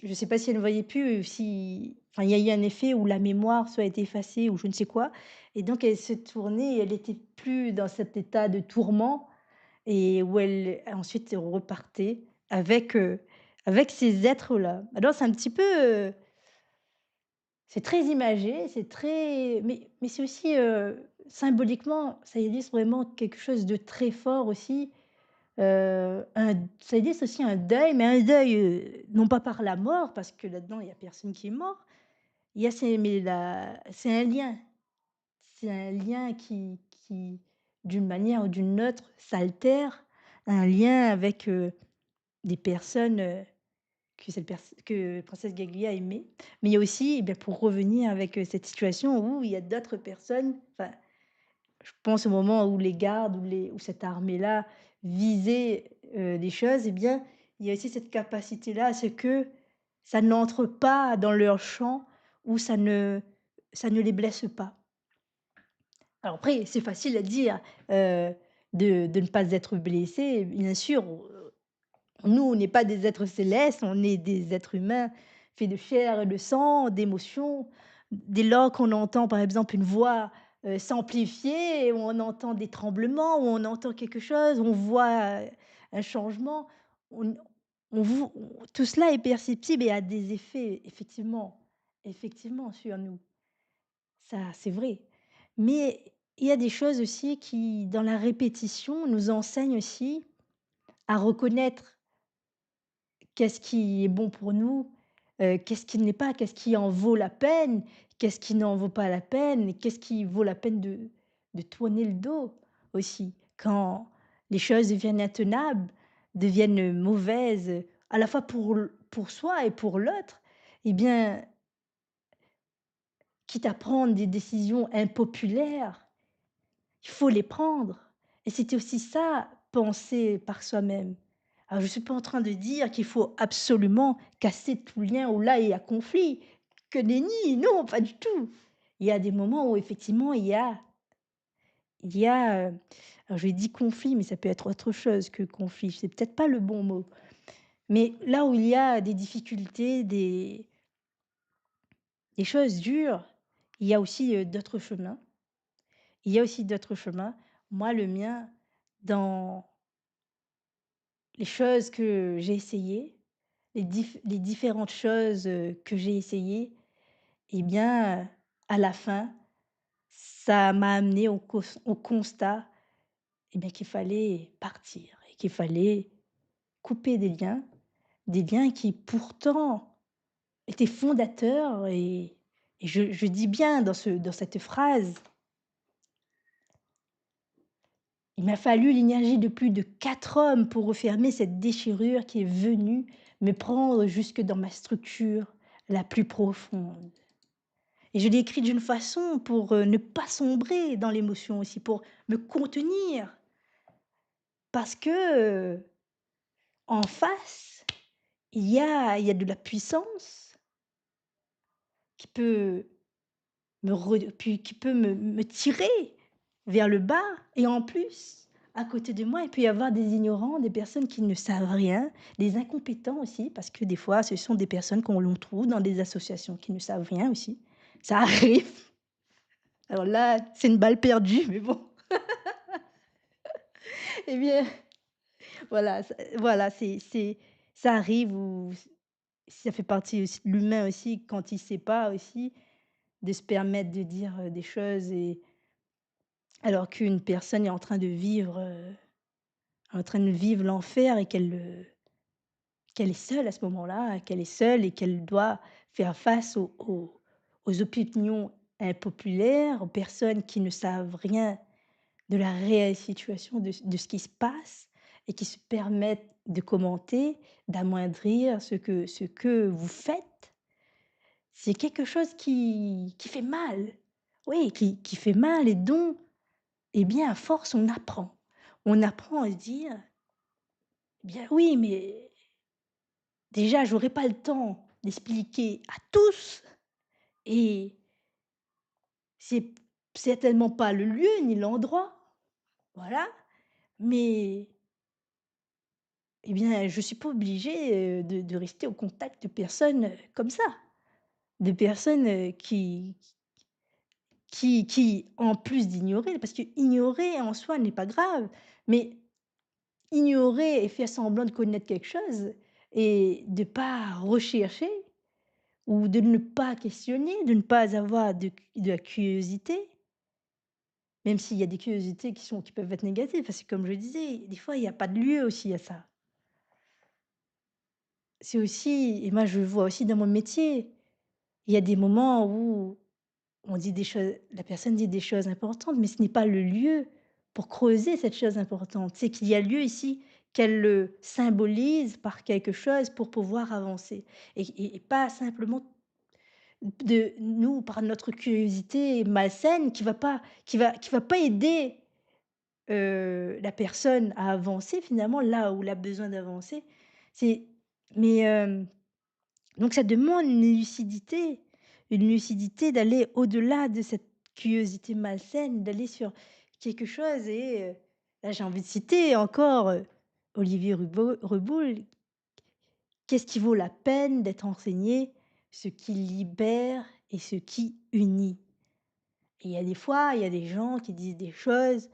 je ne sais pas si elle ne voyait plus ou si enfin, il y a eu un effet où la mémoire soit a été effacée ou je ne sais quoi et donc elle se tournait et elle était plus dans cet état de tourment et où elle ensuite repartait avec ces êtres-là. Alors c'est un petit peu, c'est très imagé, c'est très mais c'est aussi, symboliquement, ça illustre vraiment quelque chose de très fort aussi, un ça illustre aussi un deuil, mais un deuil, non pas par la mort, parce que là-dedans, il y a personne qui est mort. Il y a c'est mais la c'est un lien. C'est un lien qui, d'une manière ou d'une autre, s'altère, un lien avec, des personnes, que Princesse Gaglia aimait. Mais il y a aussi, eh bien, pour revenir avec, cette situation où il y a d'autres personnes, enfin, je pense au moment où les gardes, où cette armée-là visait, des choses, eh bien, il y a aussi cette capacité-là à ce que ça n'entre pas dans leur champ ou ça ne les blesse pas. Alors après, c'est facile à dire, de ne pas être blessé, bien sûr, nous, on n'est pas des êtres célestes, on est des êtres humains faits de chair et de sang, d'émotions. Dès lors qu'on entend, par exemple, une voix, s'amplifier, ou on entend des tremblements, ou on entend quelque chose, on voit, un changement, on tout cela est perceptible et a des effets effectivement sur nous. Ça, c'est vrai. Mais il y a des choses aussi qui, dans la répétition, nous enseignent aussi à reconnaître qu'est-ce qui est bon pour nous, qu'est-ce qui ne l'est pas, qu'est-ce qui en vaut la peine, qu'est-ce qui n'en vaut pas la peine et qu'est-ce qui vaut la peine de tourner le dos aussi. Quand les choses deviennent intenables, deviennent mauvaises, à la fois pour soi et pour l'autre, eh bien, quitte à prendre des décisions impopulaires, il faut les prendre et c'était aussi ça, penser par soi-même. Alors je ne suis pas en train de dire qu'il faut absolument casser tout lien où là il y a conflit, que nenni, non, pas du tout. Il y a des moments où effectivement il y a, alors je dit conflit, mais ça peut être autre chose que conflit, c'est peut-être pas le bon mot. Mais là où il y a des difficultés, des choses dures, il y a aussi, d'autres chemins. Il y a aussi d'autres chemins. Moi, le mien, dans les choses que j'ai essayées, les différentes choses, que j'ai essayées, eh bien, à la fin, ça m'a amené au constat, eh bien, qu'il fallait partir et qu'il fallait couper des liens qui pourtant étaient fondateurs et je dis bien dans cette phrase, il m'a fallu l'énergie de plus de 4 hommes pour refermer cette déchirure qui est venue me prendre jusque dans ma structure la plus profonde. Et je l'ai écrit d'une façon pour, ne pas sombrer dans l'émotion aussi, pour me contenir. Parce que, en face, il y a de la puissance qui peut qui peut me tirer vers le bas et en plus, à côté de moi, il peut y avoir des ignorants, des personnes qui ne savent rien, des incompétents aussi, parce que des fois, ce sont des personnes qu'on l'on trouve dans des associations qui ne savent rien aussi. Ça arrive. Alors là, c'est une balle perdue, mais bon, eh bien, voilà, ça arrive ou ça fait partie aussi de l'humain aussi, quand il sait pas aussi, de se permettre de dire, des choses et alors qu'une personne est en train de vivre l'enfer et qu'elle est seule à ce moment-là, qu'elle est seule et qu'elle doit faire face aux opinions impopulaires, aux personnes qui ne savent rien de la réelle situation de ce qui se passe et qui se permettent de commenter, d'amoindrir ce que vous faites. C'est quelque chose qui fait mal. Oui, qui fait mal et dont, eh bien, à force, on apprend. On apprend à se dire: «Eh bien, oui, mais déjà, j'aurais pas le temps d'expliquer à tous et c'est certainement pas le lieu ni l'endroit, voilà, mais eh bien, je suis pas obligée, de rester au contact de personnes, comme ça, de personnes, qui en plus d'ignorer parce que ignorer en soi n'est pas grave, mais ignorer et faire semblant de connaître quelque chose et de pas rechercher ou de ne pas questionner, de ne pas avoir de la curiosité, même s'il y a des curiosités qui peuvent être négatives, parce que comme je disais, des fois, il y a pas de lieu aussi à ça. C'est aussi et moi je le vois aussi dans mon métier, il y a des moments où on dit des choses la personne dit des choses importantes, mais ce n'est pas le lieu pour creuser cette chose importante. C'est qu'il y a lieu ici qu'elle le symbolise par quelque chose pour pouvoir avancer et pas simplement de nous, par notre curiosité malsaine qui va pas aider, la personne à avancer finalement là où elle a besoin d'avancer. C'est mais donc ça demande une lucidité d'aller au-delà de cette curiosité malsaine, d'aller sur quelque chose et là j'ai envie de citer encore, Olivier Reboul: «Qu'est-ce qui vaut la peine d'être enseigné? Ce qui libère et ce qui unit». Et il y a des fois, il y a des gens qui disent des choses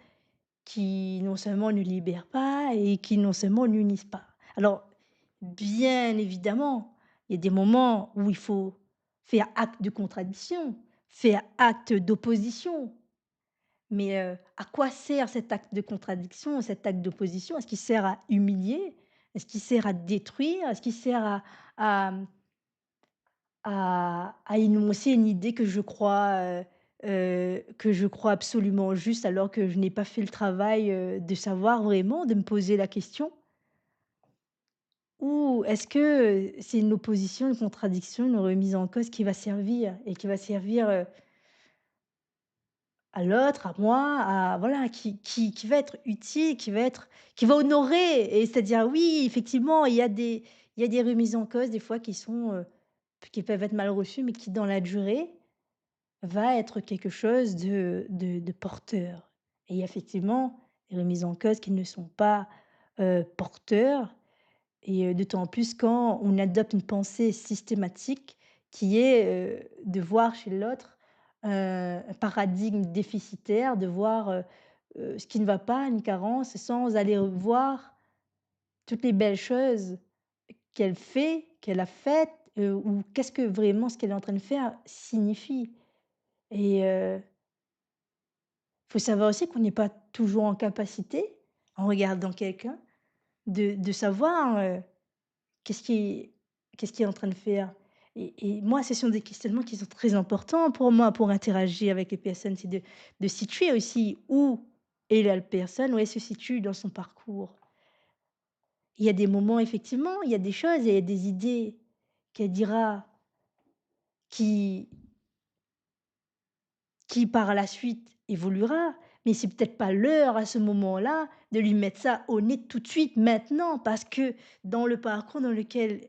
qui non seulement ne libèrent pas et qui non seulement n'unissent pas. Alors, bien évidemment, il y a des moments où il faut faire acte de contradiction, faire acte d'opposition. Mais, à quoi sert cet acte de contradiction, cet acte d'opposition? Est-ce qu'il sert à humilier? Est-ce qu'il sert à détruire? Est-ce qu'il sert à, mmh, à énoncer une idée que je crois absolument juste alors que je n'ai pas fait le travail, de savoir vraiment, de me poser la question. Ou est-ce que, c'est une opposition, une contradiction, une remise en cause qui va servir et qui va servir, à l'autre, à moi, à voilà, qui va être utile, qui va honorer et c'est-à-dire oui, effectivement, il y a des remises en cause des fois qui sont, qui peuvent être mal reçues, mais qui dans la durée va être quelque chose de porteur et il y a effectivement des remises en cause qui ne sont pas, porteurs et d'autant plus quand on adopte une pensée systématique qui est, de voir chez l'autre, un paradigme déficitaire, de voir, ce qui ne va pas, une carence, sans aller voir toutes les belles choses qu'elle fait, qu'elle a faites, ou qu'est-ce que vraiment ce qu'elle est en train de faire signifie et faut savoir aussi qu'on n'est pas toujours en capacité, en regardant quelqu'un, de savoir, qu'est-ce qui qu'est-ce qu'il est en train de faire? Et moi, ce sont des questionnements qui sont très importants pour moi, pour interagir avec les personnes. C'est de situer aussi où est la personne, où elle se situe dans son parcours. Il y a des moments, effectivement, il y a des choses, il y a des idées qu'elle dira qui qui par la suite évoluera, mais c'est peut-être pas l'heure à ce moment-là de lui mettre ça au nez tout de suite, maintenant, parce que dans le parcours dans lequel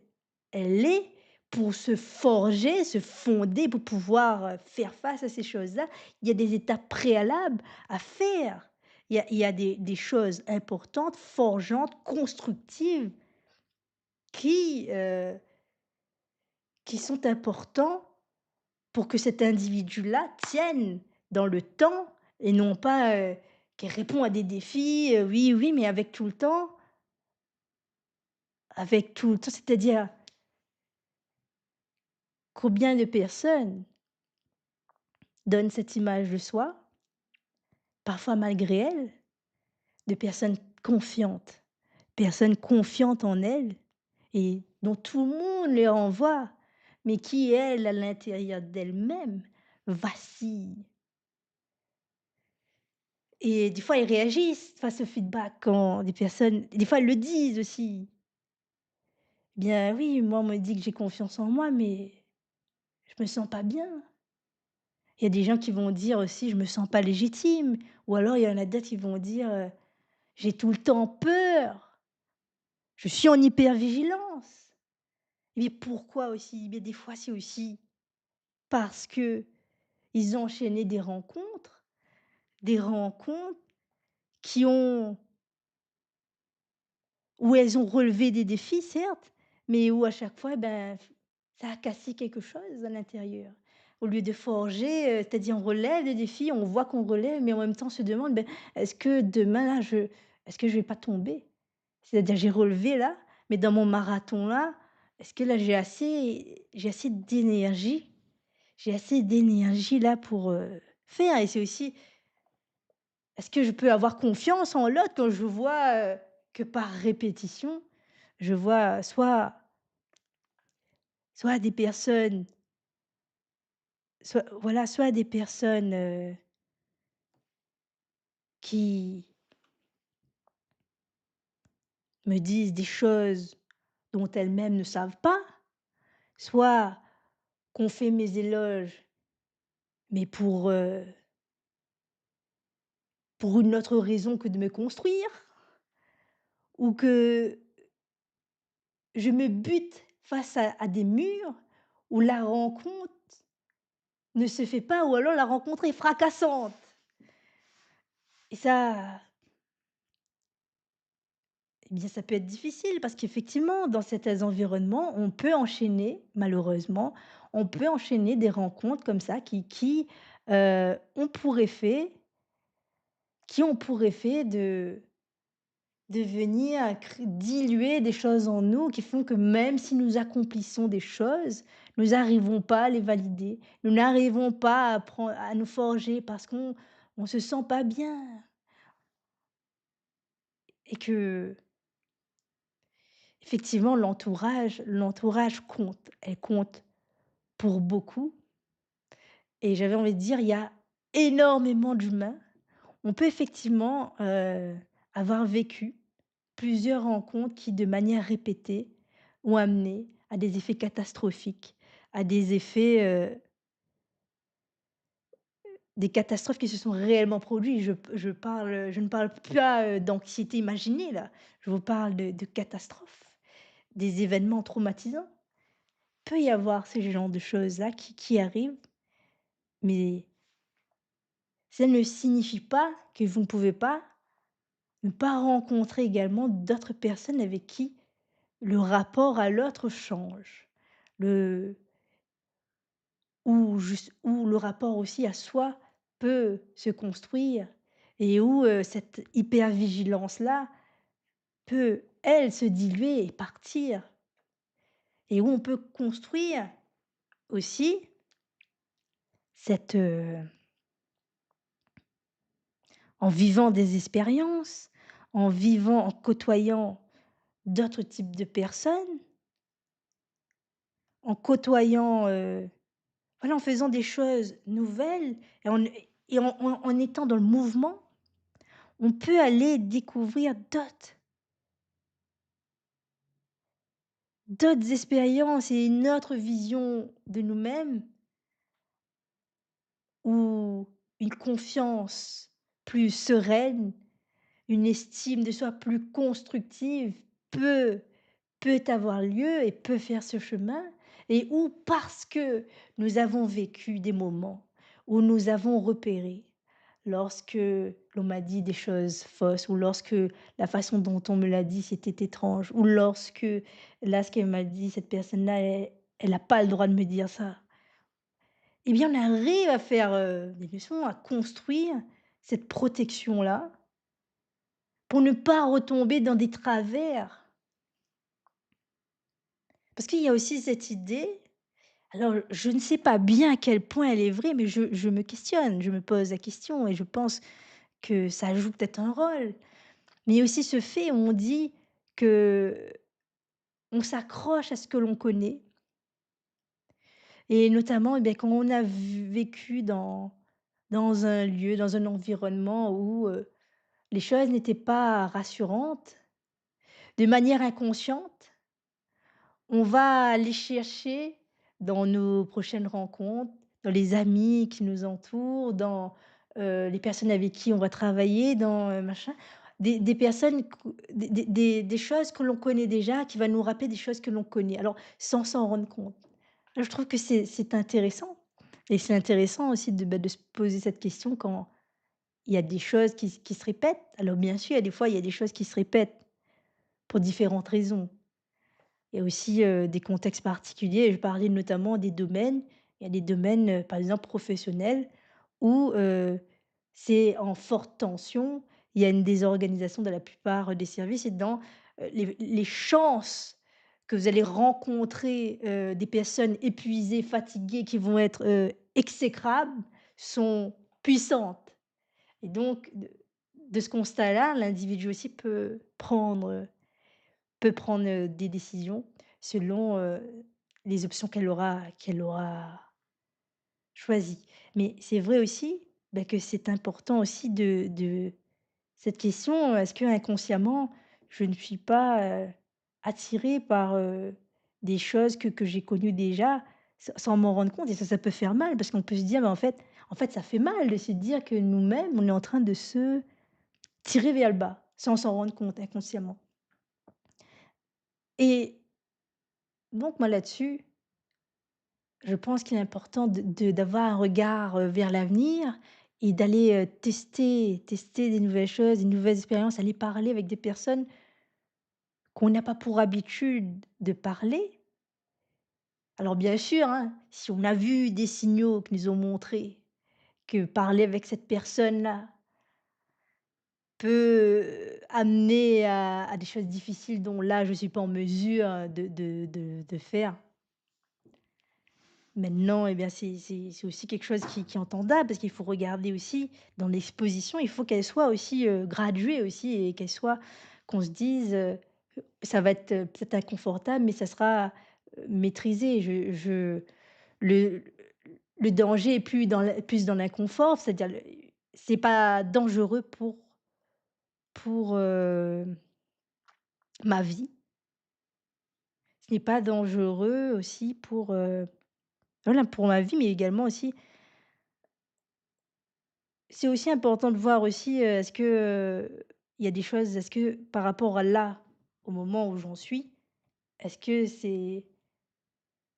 elle est, pour se forger, se fonder, pour pouvoir, faire face à ces choses-là, il y a des étapes préalables à faire. Il y a des choses importantes, forgeantes, constructives qui, heu, qui sont importants pour que cet individu-là tienne dans le temps et non pas, qu'il répond à des défis, oui, oui, mais avec tout le temps, c'est-à-dire combien de personnes donnent cette image de soi, parfois malgré elles, de personnes confiantes en elles et dont tout le monde les renvoie, mais qui, elles, à l'intérieur d'elles-mêmes, vacillent. Et des fois, ils réagissent face au feedback quand des personnes des fois, elles le disent aussi. Bien oui, moi, on me dit que j'ai confiance en moi, mais je me sens pas bien. Il y a des gens qui vont dire aussi: «Je me sens pas légitime» ou alors il y en a d'autres qui vont dire, «J'ai tout le temps peur, je suis en hypervigilance». Mais pourquoi aussi? Mais des fois, c'est aussi parce qu'ils ont enchaîné des rencontres qui ont où elles ont relevé des défis certes, mais où à chaque fois, ben, ça a cassé quelque chose à l'intérieur. Au lieu de forger, c'est-à-dire on relève des défis, on voit qu'on relève, mais en même temps on se demande: «Ben, est-ce que demain là est-ce que je vais pas tomber?» C'est-à-dire j'ai relevé là, mais dans mon marathon là, est-ce que là j'ai assez d'énergie? J'ai assez d'énergie là pour, faire? Et c'est aussi, est-ce que je peux avoir confiance en l'autre quand je vois, que par répétition, je vois soit des personnes soit des personnes, qui me disent des choses dont elles-mêmes ne savent pas, soit qu'on fait mes éloges, mais pour une autre raison que de me construire, ou que je me bute face à des murs où la rencontre ne se fait pas ou alors la rencontre est fracassante et ça, eh bien, ça peut être difficile parce qu'effectivement, dans certains environnements, on peut enchaîner, malheureusement, on peut enchaîner des rencontres comme ça ont pour effet de venir diluer des choses en nous qui font que même si nous accomplissons des choses, nous n'arrivons pas à les valider. Nous n'arrivons pas à nous forger parce qu'on se sent pas bien et que effectivement l'entourage compte. Elle compte pour beaucoup et j'avais envie de dire, il y a énormément d'humains. On peut effectivement, avoir vécu plusieurs rencontres qui, de manière répétée, ont amené à des effets catastrophiques, à des effets, des catastrophes qui se sont réellement produits. Je ne parle pas, d'anxiété imaginée là, je vous parle de catastrophes, des événements traumatisants. Peut y avoir ce genre de choses-là qui arrivent, mais ça ne signifie pas que vous ne pouvez pas ne pas rencontrer également d'autres personnes avec qui le rapport à l'autre change. Le où le rapport aussi à soi peut se construire et où, cette hypervigilance-là peut, elle, se diluer et partir et où on peut construire aussi cette, en vivant des expériences, en côtoyant d'autres types de personnes, en côtoyant, voilà, en faisant des choses nouvelles et en étant dans le mouvement, on peut aller découvrir d'autres expériences et une autre vision de nous-mêmes ou une confiance plus sereine, une estime de soi plus constructive peut avoir lieu et peut faire ce chemin et où parce que nous avons vécu des moments où nous avons repéré lorsque l'on m'a dit des choses fausses ou lorsque la façon dont on me l'a dit c'était étrange ou lorsque là ce qu'elle m'a dit cette personne-là elle a pas le droit de me dire ça. Eh bien on arrive à faire, des leçons, à construire cette protection-là pour ne pas retomber dans des travers. Parce qu'il y a aussi cette idée, alors je ne sais pas bien à quel point elle est vraie, mais je me questionne, je me pose la question et je pense que ça joue peut-être un rôle. Mais il y a aussi ce fait où on dit que on s'accroche à ce que l'on connaît et notamment, eh bien, quand on a vécu dans un lieu, dans un environnement où, les choses n'étaient pas rassurantes, de manière inconsciente, on va aller chercher dans nos prochaines rencontres, dans les amis qui nous entourent, dans, les personnes avec qui on va travailler, dans, machin, des personnes qu des choses que l'on connaît déjà, qui va nous rappeler des choses que l'on connaît, alors sans s'en rendre compte. Je trouve que c'est intéressant et c'est intéressant aussi de se poser cette question quand il y a des choses qui se répètent. Alors bien sûr, il y a des fois, il y a des choses qui se répètent pour différentes raisons. Il y a aussi, des contextes particuliers. Je parlais notamment des domaines. Il y a des domaines, par exemple professionnels où, c'est en forte tension. Il y a une désorganisation dans la plupart des services et dans, les chances que vous allez rencontrer, des personnes épuisées, fatiguées, qui vont être, exécrables, sont puissantes et donc de ce constat-là, l'individu aussi peut prendre, des décisions selon, les options qu'elle aura choisies. Mais c'est vrai aussi, bah, que c'est important aussi de cette question, est-ce que inconsciemment je ne suis pas, attirée par, des choses que j'ai connues déjà sans m'en rendre compte et ça peut faire mal parce qu'on peut se dire: «Mais en fait ça fait mal de se dire que nous-mêmes, on est en train de se tirer vers le bas, sans s'en rendre compte inconsciemment» et donc moi là-dessus, je pense qu'il est important d'avoir un regard, vers l'avenir et d'aller, tester des nouvelles choses, des nouvelles expériences, aller parler avec des personnes qu'on n'a pas pour habitude de parler. Alors bien sûr, hein, si on a vu des signaux qui nous ont montré que parler avec cette personne-là peut amener à des choses difficiles dont là je ne suis pas en mesure, de faire. Maintenant, eh bien, c'est aussi quelque chose qui est entendable parce qu'il faut regarder aussi dans l'exposition, il faut qu'elle soit aussi, graduée aussi et qu'elle soit qu'on se dise, «Ça va être, peut-être inconfortable, mais ça sera, maîtrisé». Je le le danger est plus dans l'inconfort, c'est-à-dire c'est pas dangereux pour, ma vie. ce n'est pas dangereux aussi voilà, pour ma vie, mais également aussi c'est aussi important de voir aussi, est-ce que, il y a des choses est-ce que par rapport à là, au moment où j'en suis, est-ce que c'est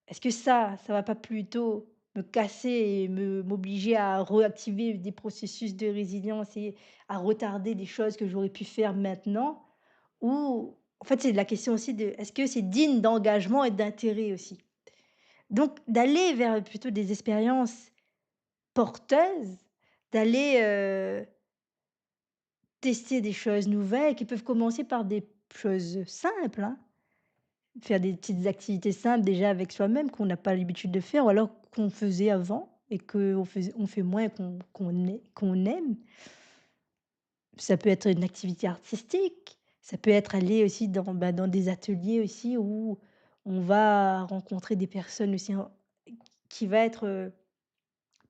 est-ce que ça va pas plutôt me casser et m'obliger à réactiver des processus de résilience et à retarder des choses que j'aurais pu faire maintenant? Ou en fait, c'est la question aussi de est-ce que c'est digne d'engagement et d'intérêt aussi? Donc d'aller vers plutôt des expériences porteuses, d'aller, tester des choses nouvelles qui peuvent commencer par des choses simples, hein. Faire des petites activités simples déjà avec soi-même qu'on n'a pas l'habitude de faire ou alors qu'on faisait avant et on fait moins et qu'on aime. Ça peut être une activité artistique, ça peut être aller aussi dans des ateliers aussi où on va rencontrer des personnes aussi en qui va être,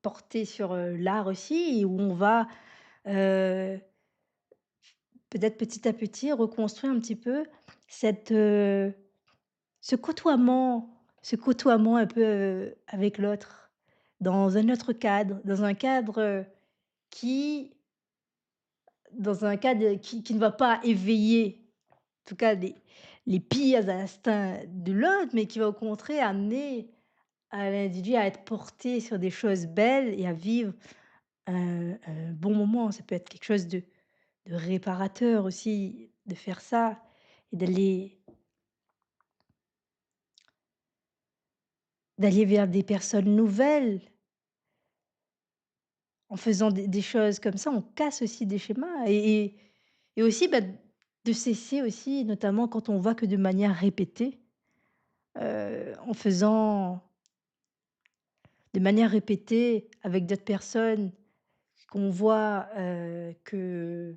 portée sur, l'art aussi et où on va, heu, peut-être petit à petit reconstruire un petit peu cette, ce côtoiement un peu, avec l'autre, dans un autre cadre, qui dans un cadre qui ne va pas éveiller, en tout cas les pires instincts de l'autre, mais qui va au contraire amener à l'individu à être porté sur des choses belles et à vivre un bon moment. Ça peut être quelque chose de réparateur aussi, de faire ça et d'aller vers des personnes nouvelles. En faisant des choses comme ça, on casse aussi des schémas et aussi, de cesser aussi, notamment quand on voit que de manière répétée, en faisant de manière répétée avec d'autres personnes, qu'on voit, que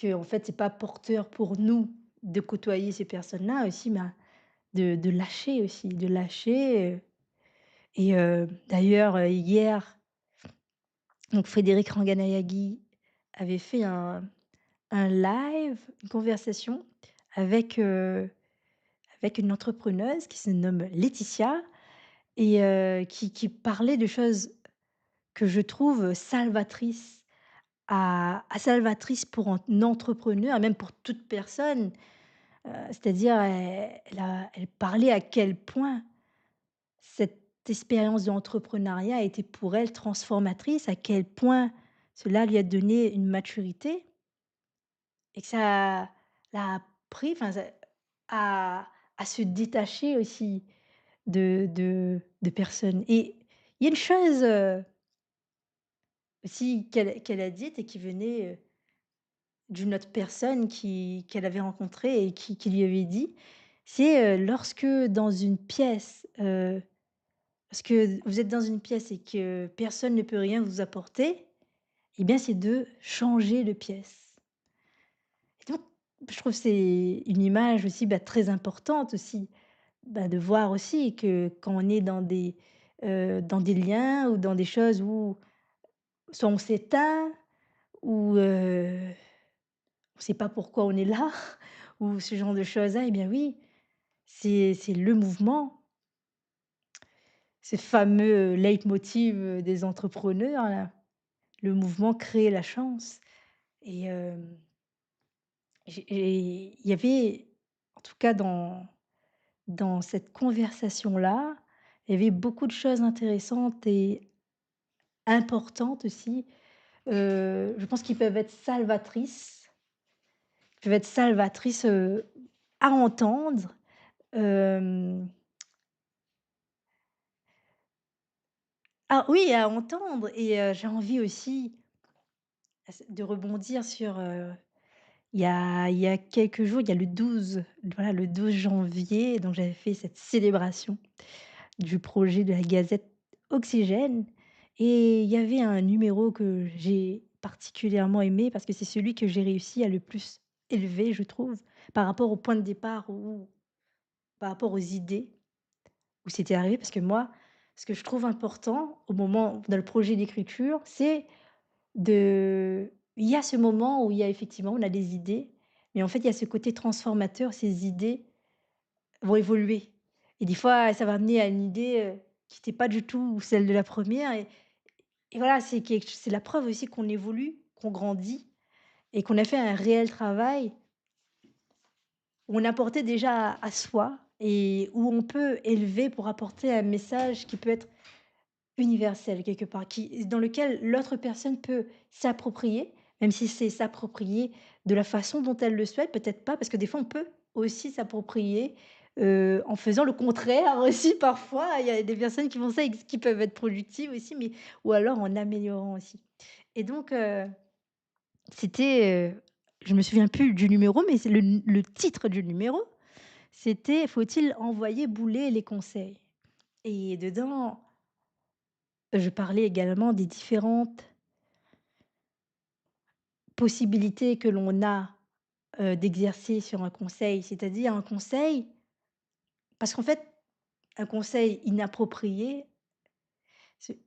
en fait, c'est pas porteur pour nous de côtoyer ces personnes-là aussi, de lâcher aussi, de lâcher, d'ailleurs, hier, donc Frédéric Ranganayagui avait fait un live, une conversation avec, avec une entrepreneuse qui se nomme Laetitia et qui parlait de choses que je trouve salvatrices salvatrices pour un entrepreneur et même pour toute personne. C'est-à-dire elle parlait à quel point cette expérience d'entrepreneuriat a été pour elle transformatrice, à quel point cela lui a donné une maturité et que ça l'a appris, enfin ça à se détacher aussi de personnes et il y a une chose, aussi qu'elle a dite et qui venait, d'une autre personne qu'elle avait rencontrée et qui lui avait dit, c'est, lorsque dans une pièce, lorsque vous êtes dans une pièce et que personne ne peut rien vous apporter, eh bien, c'est de changer de pièce. Et donc, je trouve que c'est une image aussi, très importante aussi, de voir aussi que quand on est dans des liens ou dans des choses où soit on s'éteint ou, on ne sait pas pourquoi on est là ou ce genre de choses-là, eh bien oui, c'est le mouvement, ce fameux leitmotiv, des entrepreneurs là, le mouvement créer la chance et il y avait en tout cas dans cette conversation-là, il y avait beaucoup de choses intéressantes et importantes aussi, je pense qu'ils peuvent être salvatrices, à entendre, hem, ah oui, à entendre et j'ai envie aussi de rebondir sur, il y a quelques jours, il y a le 12, voilà, le 12 janvier, donc j'avais fait cette célébration du projet de la Gazette Oxygène et il y avait un numéro que j'ai particulièrement aimé parce que c'est celui que j'ai réussi à le plus élever, je trouve, par rapport au point de départ ou par rapport aux idées où c'était arrivé. Parce que moi, ce que je trouve important au moment dans le projet d'écriture, c'est il y a ce moment où il y a effectivement on a des idées, mais en fait, il y a ce côté transformateur, ces idées vont évoluer et des fois, ça va amener à une idée, qui était pas du tout celle de la première et voilà, c'est la preuve aussi qu'on évolue, qu'on grandit et qu'on a fait un réel travail où on apportait déjà à soi et où on peut élever pour apporter un message qui peut être universel quelque part, qui dans lequel l'autre personne peut s'approprier, même si c'est s'approprier de la façon dont elle le souhaite, peut-être pas, parce que des fois on peut aussi s'approprier, en faisant le contraire aussi parfois. Il y a des personnes qui font ça et qui peuvent être productives aussi, mais ou alors en améliorant aussi. Et donc, c'était, je me souviens plus du numéro, mais c'est le titre du numéro, c'était: «Faut-il envoyer bouler les conseils?» Et dedans, je parlais également des différentes possibilités que l'on a, d'exercer sur un conseil. C'est-à-dire un conseil parce qu'en fait, un conseil inapproprié, c'est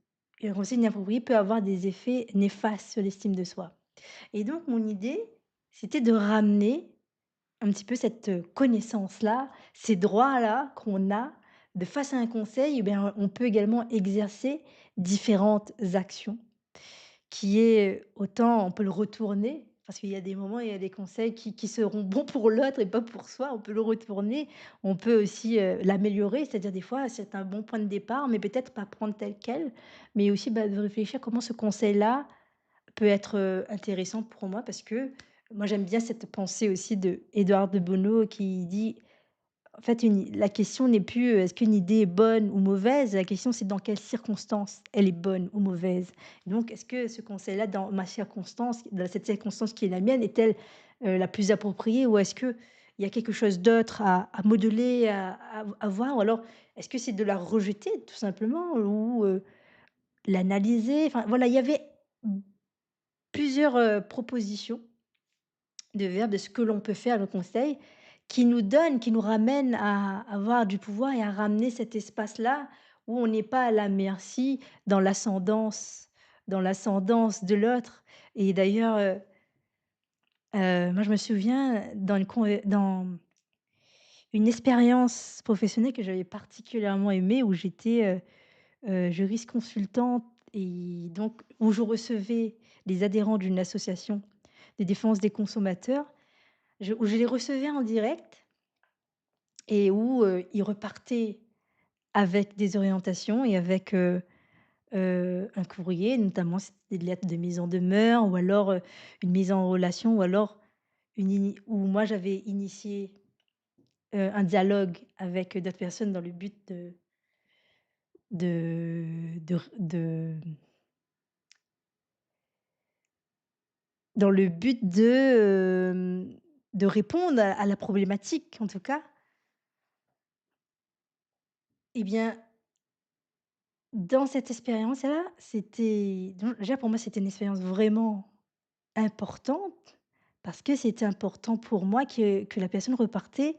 un conseil inapproprié peut avoir des effets néfastes sur l'estime de soi. Et donc mon idée, c'était de ramener un petit peu cette, connaissance-là, ces droits-là qu'on a de face à un conseil, eh bien, on peut également exercer différentes actions. Qui est, autant on peut le retourner, parce qu'il y a des moments, il y a des conseils qui seront bons pour l'autre et pas pour soi. On peut le retourner, on peut aussi, l'améliorer, c'est-à-dire des fois, c'est un bon point de départ, mais peut-être pas prendre tel quel, mais aussi, bah, de réfléchir comment ce conseil-là peut être, intéressant pour moi. Parce que moi, j'aime bien cette pensée aussi de Édouard de Bono qui dit en fait, la question n'est plus, est-ce qu'une idée est bonne ou mauvaise? La question, c'est dans quelles circonstances elle est bonne ou mauvaise. Donc, est-ce que ce conseil-là, dans ma circonstance, dans cette circonstance qui est la mienne, est-elle, la plus appropriée? Ou est-ce qu'il y a quelque chose d'autre à modeler, à voir? Ou alors, est-ce que c'est de la rejeter tout simplement ou, l'analyser? Enfin, voilà, il y avait plusieurs, propositions de verbes, de ce que l'on peut faire, le conseil, qui nous donne, qui nous ramène à avoir du pouvoir et à ramener cet espace-là où on n'est pas à la merci dans l'ascendance de l'autre. Et d'ailleurs, moi je me souviens dans une expérience professionnelle que j'avais particulièrement aimée où j'étais, juriste consultante et donc où je recevais les adhérents d'une association de défense des consommateurs, où je les recevais en direct et où, ils repartaient avec des orientations et avec, un courrier, notamment c'était des lettres de mise en demeure ou alors, une mise en relation ou alors une ini où moi j'avais initié, un dialogue avec, d'autres personnes de dans le but de répondre à la problématique en tout cas. Et bien, dans cette expérience-là, c'était donc déjà pour moi, c'était une expérience vraiment importante parce que c'était important pour moi que la personne repartait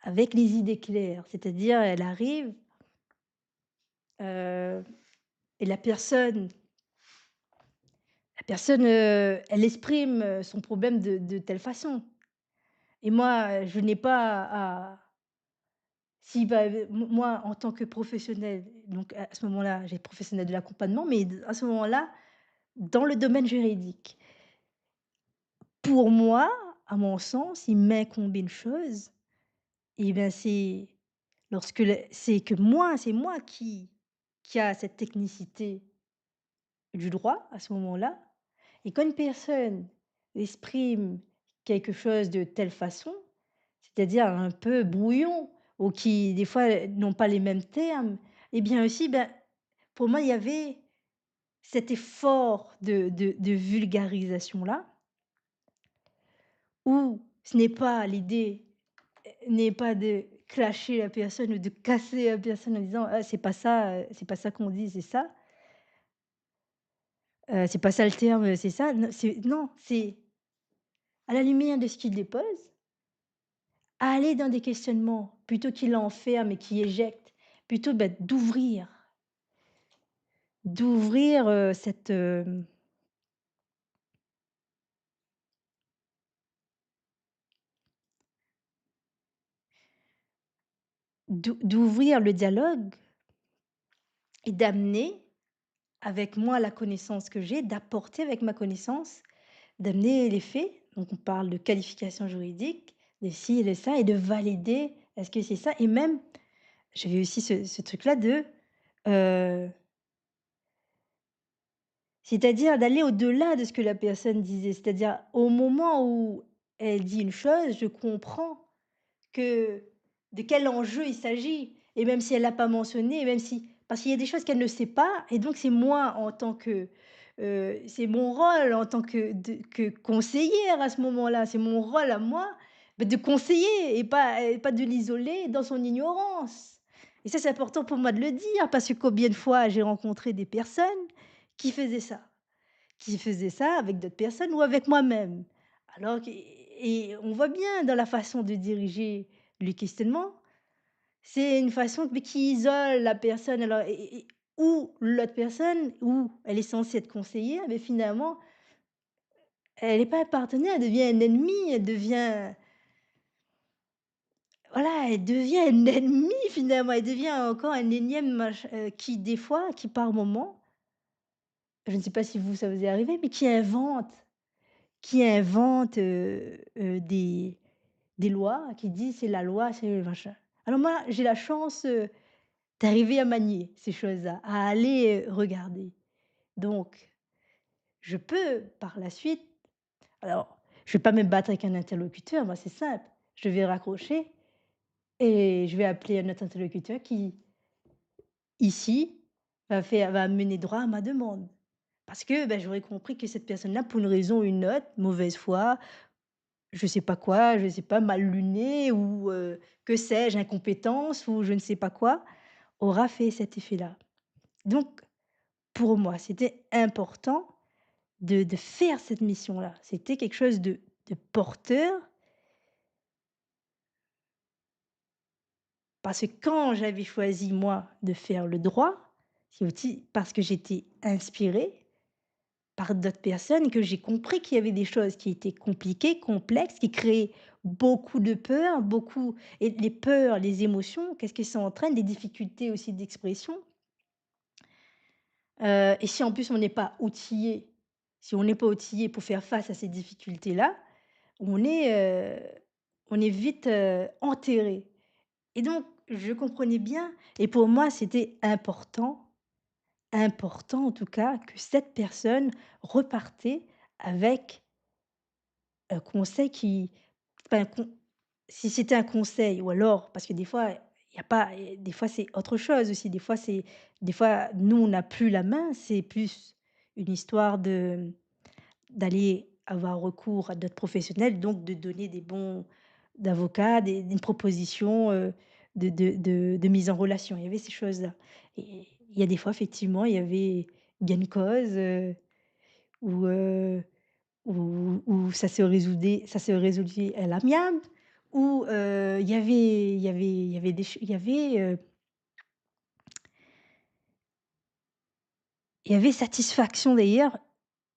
avec les idées claires. C'est-à-dire, elle arrive, heu et la personne, elle exprime, son problème de telle façon et moi, je n'ai pas à si bah, moi en tant que professionnelle, donc à ce moment-là, j'ai professionnel de l'accompagnement, mais à ce moment-là, dans le domaine juridique. Pour moi, à mon sens, il m'incombe une chose et ben, c'est que moi, c'est moi qui a cette technicité du droit à ce moment-là et quand une personne exprime quelque chose de telle façon, c'est-à-dire un peu brouillon ou qui des fois n'ont pas les mêmes termes et bien aussi, ben, pour moi, il y avait cet effort de vulgarisation-là où ce n'est pas l'idée n'est pas de clasher la personne ou de casser la personne en disant: «Ah c'est pas ça qu'on dit, c'est ça, c'est pas ça le terme, c'est ça». Non, c'est à la lumière de ce qu'il dépose, aller dans des questionnements plutôt qu'il enferme et qui éjecte, plutôt, bah, d'ouvrir, cette, d'ouvrir le dialogue et d'amener avec moi la connaissance que j'ai, d'apporter avec ma connaissance, d'amener les faits. Donc on parle de qualification juridique, de ci et de ça et de valider est-ce que c'est ça? Et même, j'avais aussi ce truc-là de, heu, c'est-à-dire d'aller au-delà de ce que la personne disait. C'est-à-dire au moment où elle dit une chose, je comprends que de quel enjeu il s'agit et même si elle l'a pas mentionné, même si parce qu'il y a des choses qu'elle ne sait pas et donc c'est moi en tant que, c'est mon rôle en tant que conseillère à ce moment-là, c'est mon rôle à moi, bah, de conseiller et pas de l'isoler dans son ignorance et ça, c'est important pour moi de le dire parce que combien de fois j'ai rencontré des personnes qui faisaient ça. Qui faisait ça avec d'autres personnes ou avec moi-même. Alors que et on voit bien dans la façon de diriger le questionnement, c'est une façon mais qui isole la personne alors et ou l'autre personne, où elle est censée être conseillère, mais finalement, elle est pas un partenaire, elle devient un ennemi, elle devient voilà, elle devient un ennemi finalement, elle devient encore un énième qui des fois, qui par moment, je ne sais pas si vous ça vous est arrivé, mais qui invente des lois, qui disent: «C'est la loi, c'est le machin». Alors moi, j'ai la chance, d'arriver à manier ces choses-là, à aller, regarder. Donc je peux par la suite alors je vais pas me battre avec un interlocuteur, moi c'est simple. Je vais raccrocher et je vais appeler un autre interlocuteur qui, ici, va mener droit à ma demande. Parce que, bah, j'aurais compris que cette personne-là, pour une raison ou une autre, mauvaise foi, je sais pas quoi, je sais pas, mal luné ou que sais-je, incompétence ou je ne sais pas quoi, aura fait cet effet-là. Donc pour moi, c'était important de faire cette mission-là. C'était quelque chose de porteur parce que quand j'avais choisi, moi, de faire le droit, c'est aussi parce que j'étais inspirée par d'autres personnes que j'ai compris qu'il y avait des choses qui étaient compliquées, complexes, qui créaient beaucoup de peurs, beaucoup et les peurs, les émotions, qu'est-ce que ça entraîne? Des difficultés aussi d'expression, et si en plus on n'est pas outillé, si on n'est pas outillé pour faire face à ces difficultés-là, on est, heu, on est vite, enterré et donc je comprenais bien et pour moi c'était important en tout cas que cette personne repartait avec un conseil qui enfin, si c'était un conseil ou alors parce que des fois, il y a pas des fois, c'est autre chose aussi. Des fois, nous, on n'a plus la main, c'est plus une histoire d'aller avoir recours à d'autres professionnels, donc de donner des bons d'avocats, une proposition, de mise en relation. Il y avait ces choses-là et il y a des fois, effectivement, il y avait gain de cause, où, où ça se résoudait à l'amiable, où, il y avait satisfaction d'ailleurs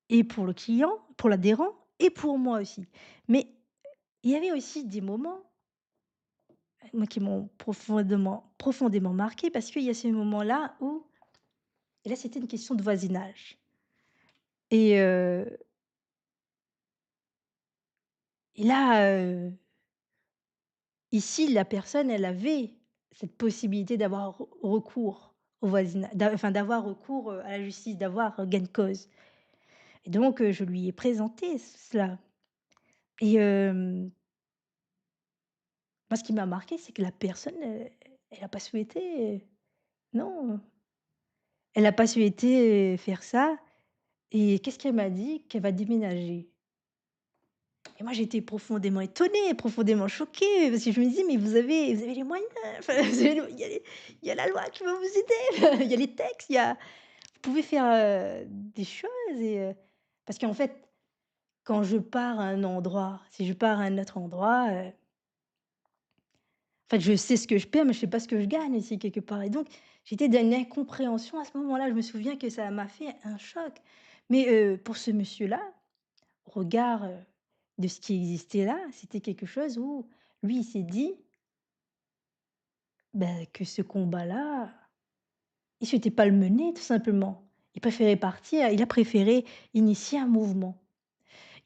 et pour le client, pour l'adhérent et pour moi aussi. Mais il y avait aussi des moments, moi qui m'ont profondément marquée parce qu'il y a ces moments-là où et là c'était une question de voisinage et là, ici, la personne, elle avait cette possibilité d'avoir recours au voisinage, enfin d'avoir recours, à la justice, d'avoir, gain de cause et donc je lui ai présenté cela et moi ce qui m'a marqué, c'est que la personne, elle a pas souhaité, non, elle a pas souhaité, faire ça et qu'est-ce qu'elle m'a dit? Qu'elle va déménager et moi j'étais profondément étonnée, profondément choquée parce que je me dis: «Mais vous avez les moyens, enfin vous avez il y a la loi qui va vous aider, il y a les textes, il y a» Vous pouvez faire, des choses et parce qu'en fait, quand je pars à un endroit, si je pars à un autre endroit, en fait, je sais ce que je perds, mais je sais pas ce que je gagne aussi quelque part et donc j'étais dans une incompréhension à ce moment-là. Je me souviens que ça m'a fait un choc. Mais pour ce monsieur-là, au regard, de ce qui existait là, c'était quelque chose où lui, il s'est dit: que ce combat-là, il souhaitait pas le mener tout simplement. Il préférait partir, il a préféré initier un mouvement.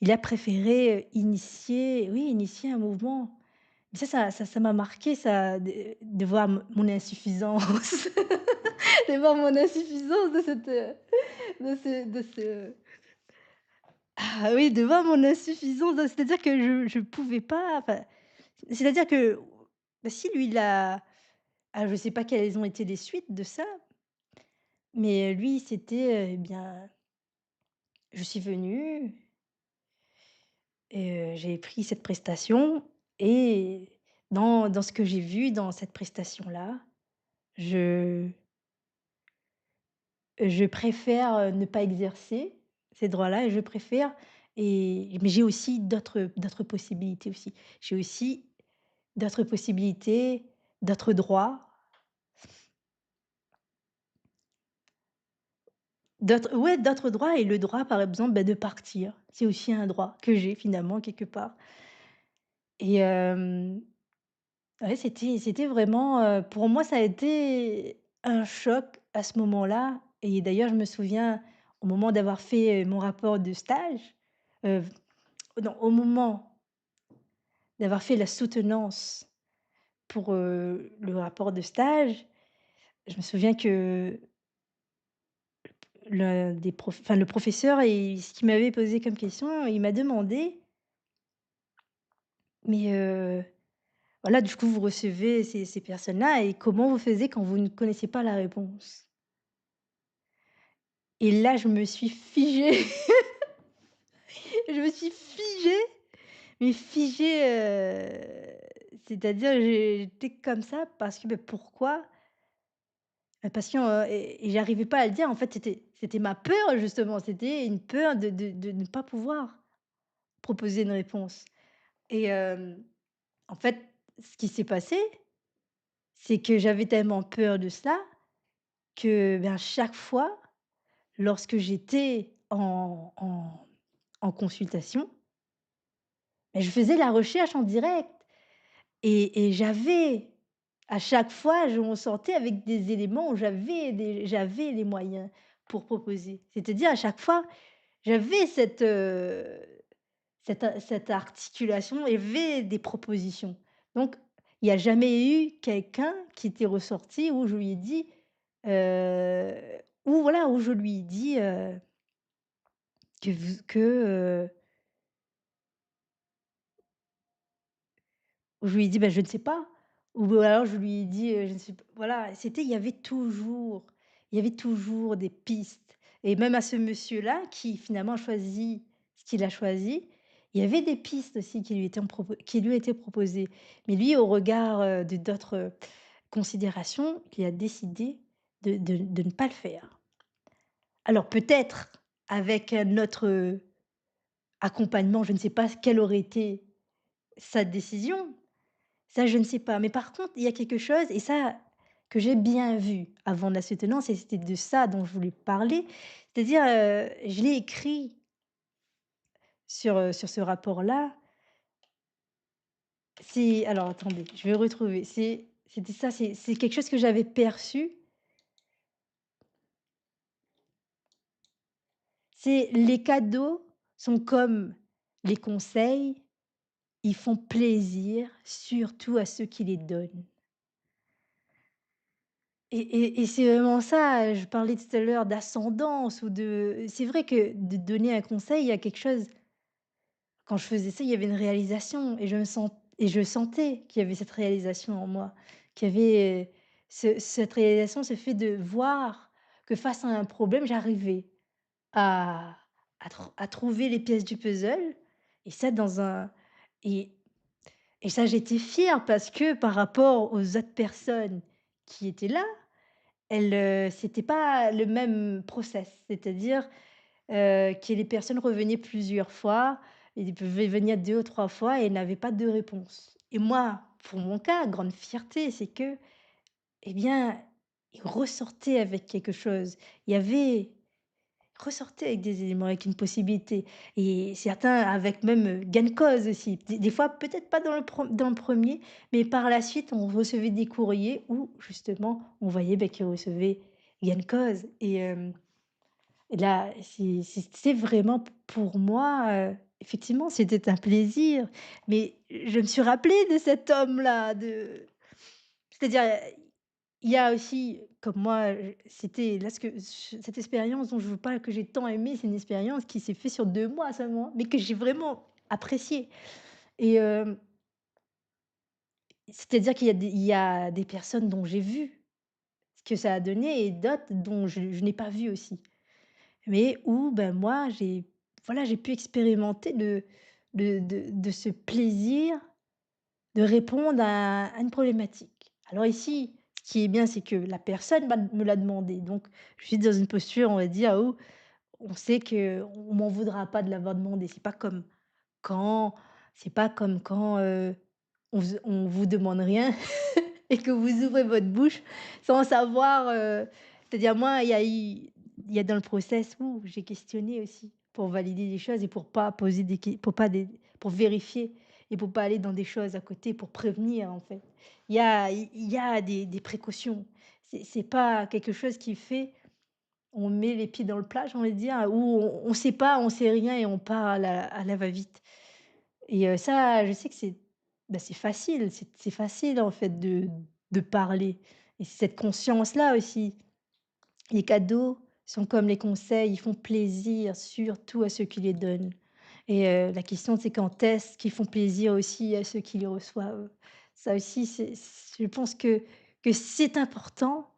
Il a préféré, initier un mouvement. Ça m'a marqué ça de voir mon insuffisance, de voir mon insuffisance de ce ah oui, de voir mon insuffisance, c'est-à-dire que je pouvais pas, enfin, c'est-à-dire que, bah, si lui il a je sais pas quelles ont été les suites de ça, mais lui c'était, eh bien, je suis venue et j'ai pris cette prestation et dans ce que j'ai vu dans cette prestation-là, je je préfère, ne pas exercer ces droits-là et je préfère mais j'ai aussi d'autres possibilités aussi. J'ai aussi d'autres possibilités, d'autres droits, d'autres droits et le droit, par exemple, de partir. C'est aussi un droit que j'ai finalement quelque part et ouais, c'était vraiment, pour moi, ça a été un choc à ce moment-là et d'ailleurs, je me souviens au moment d'avoir fait, mon rapport de stage, heu, non, au moment d'avoir fait la soutenance pour, le rapport de stage, je me souviens que le professeur et ce qu'il m'avait posé comme question, il m'a demandé: «Mais, voilà, du coup, vous recevez ces personnes-là et comment vous faisiez quand vous ne connaissez pas la réponse?» Et là, je me suis figée, je me suis figée, mais figée, c'est-à-dire j'étais comme ça parce que, pourquoi? Parce que, et j'arrivais pas à le dire, en fait, c'était ma peur justement, c'était une peur de ne pas pouvoir proposer une réponse et en fait, ce qui s'est passé, c'est que j'avais tellement peur de cela que, chaque fois, lorsque j'étais en consultation, je faisais la recherche en direct et j'avais à chaque fois, je m'en sortais avec des éléments où j'avais les moyens pour proposer. C'est-à-dire à chaque fois, j'avais cette articulation, il y avait des propositions. Donc il y a jamais eu quelqu'un qui était ressorti où je lui ai dit, heu, où voilà, où je lui ai dit, que, où je lui ai dit: «Je ne sais pas» ou alors je lui ai dit, «Je ne sais p» voilà, il y avait toujours des pistes et même à ce monsieur-là qui finalement a choisi ce qu'il a choisi, il y avait des pistes aussi qui lui étaient proposées. Mais lui, au regard, de d'autres, considérations, il a décidé de ne pas le faire. Alors peut-être avec un autre accompagnement, je ne sais pas quelle aurait été sa décision. Ça, je ne sais pas, mais par contre, il y a quelque chose et ça, que j'ai bien vu avant la soutenance et c'était de ça dont je voulais parler. C'est-à-dire, je l'ai écrit sur ce rapport-là. C'est alors attendez, je vais retrouver. C'était ça, c'est quelque chose que j'avais perçu. C'est: «Les cadeaux sont comme les conseils, ils font plaisir, surtout à ceux qui les donnent». Et c'est vraiment ça, je parlais tout à l'heure d'ascendance ou c'est vrai que de donner un conseil, il y a quelque chose quand je faisais ça, il y avait une réalisation et je sentais qu'il y avait cette réalisation en moi, qu'il y avait, cette réalisation, ce fait de voir que face à un problème, j'arrivais à à trouver les pièces du puzzle et ça dans un et et ça j'étais fière parce que par rapport aux autres personnes qui étaient là, c'était pas le même process, c'est-à-dire, que les personnes revenaient plusieurs fois, ils pouvaient venir 2 ou 3 fois et n'avaient pas de réponse. Et moi, pour mon cas, grande fierté, c'est que, eh bien, ils ressortaient avec quelque chose. Il y avait ressortez avec des éléments, avec une possibilité et certains avec même, gain de cause aussi. Des fois, peut-être pas dans le 1er, mais par la suite, on recevait des courriers où justement, on voyait, beh, qu'ils recevaient gain de cause et là, c'est vraiment pour moi, effectivement, c'était un plaisir, mais je me suis rappelée de cet homme-là, de c'est-à-dire, il y a aussi, comme moi, c'était là ce que cette expérience dont je vous parle que j'ai tant aimée, c'est une expérience qui s'est fait sur 2 mois seulement, mais que j'ai vraiment appréciée et c'est-à-dire qu'il y a des personnes dont j'ai vu ce que ça a donné et d'autres dont je n'ai pas vu aussi. Mais où, ben, moi, j'ai pu expérimenter de ce plaisir de répondre à une problématique. Alors ici, ce qui est bien, c'est que la personne me l'a demandé. Donc, je suis dans une posture, on va dire, où on sait qu'on m'en voudra pas de l'avoir demandé. Quand c'est pas comme quand, on vous demande rien et que vous ouvrez votre bouche sans savoir, c'est-à-dire moi, il y a dans le process où j'ai questionné aussi pour valider des choses et pour pas poser des ques pour pas des pour vérifier et pour pas aller dans des choses à côté, pour prévenir, en fait. Il y a des précautions. C'est pas quelque chose qui fait on met les pieds dans le plat, j'ai envie de dire, où on sait pas, on sait rien et on part à la va-vite et ça, je sais que c'est facile, c'est facile, en fait, de parler et c'est cette conscience-là aussi. Les cadeaux sont comme les conseils, ils font plaisir surtout à ceux qui les donnent et la question, c'est quand est-ce qu'ils font plaisir aussi à ceux qui les reçoivent? Ça aussi, je pense que c'est important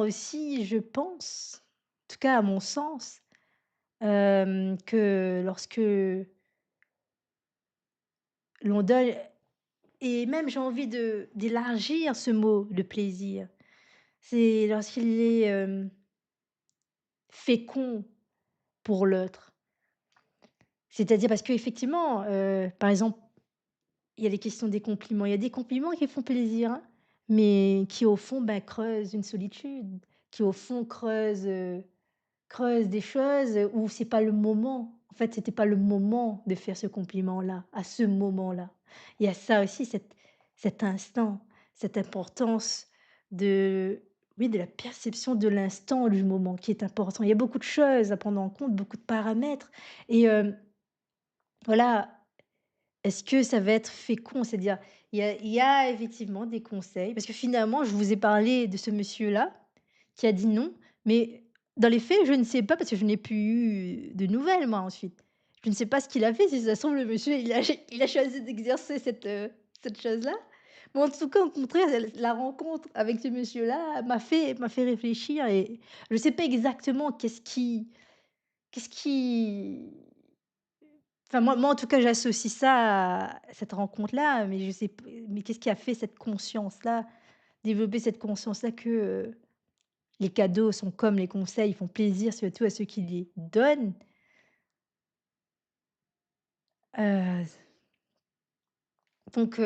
aussi, je pense, en tout cas à mon sens, que lorsque l'on donne et même j'ai envie d'élargir ce mot, le plaisir. C'est lorsqu'il est, fécond pour l'autre. C'est-à-dire parce qu'effectivement, par exemple, il y a les questions des compliments. Il y a des compliments qui font plaisir, hein, mais qui au fond, ben, creusent une solitude, qui au fond creusent des choses où c'est pas le moment. En fait, c'était pas le moment de faire ce compliment-là, à ce moment-là. Il y a ça aussi, cet instant, cette importance de oui, de la perception de l'instant, du moment qui est important. Il y a beaucoup de choses à prendre en compte, beaucoup de paramètres et voilà, est-ce que ça va être fécond? C'est-à-dire, il y a effectivement des conseils parce que finalement, je vous ai parlé de ce monsieur-là qui a dit non, mais dans les faits, je ne sais pas parce que je n'ai plus eu de nouvelles moi ensuite. Je ne sais pas ce qu'il a fait, si ça se trouve le monsieur il a choisi d'exercer cette chose-là. Mais en tout cas, au contraire, la rencontre avec ce monsieur-là m'a fait réfléchir et je ne sais pas exactement qu'est-ce qui enfin moi en tout cas, j'associe ça à cette rencontre-là, mais je sais p mais qu'est-ce qui a fait cette conscience-là, développer cette conscience-là que, les cadeaux sont comme les conseils, ils font plaisir surtout à ceux qui les donnent. Heu, donc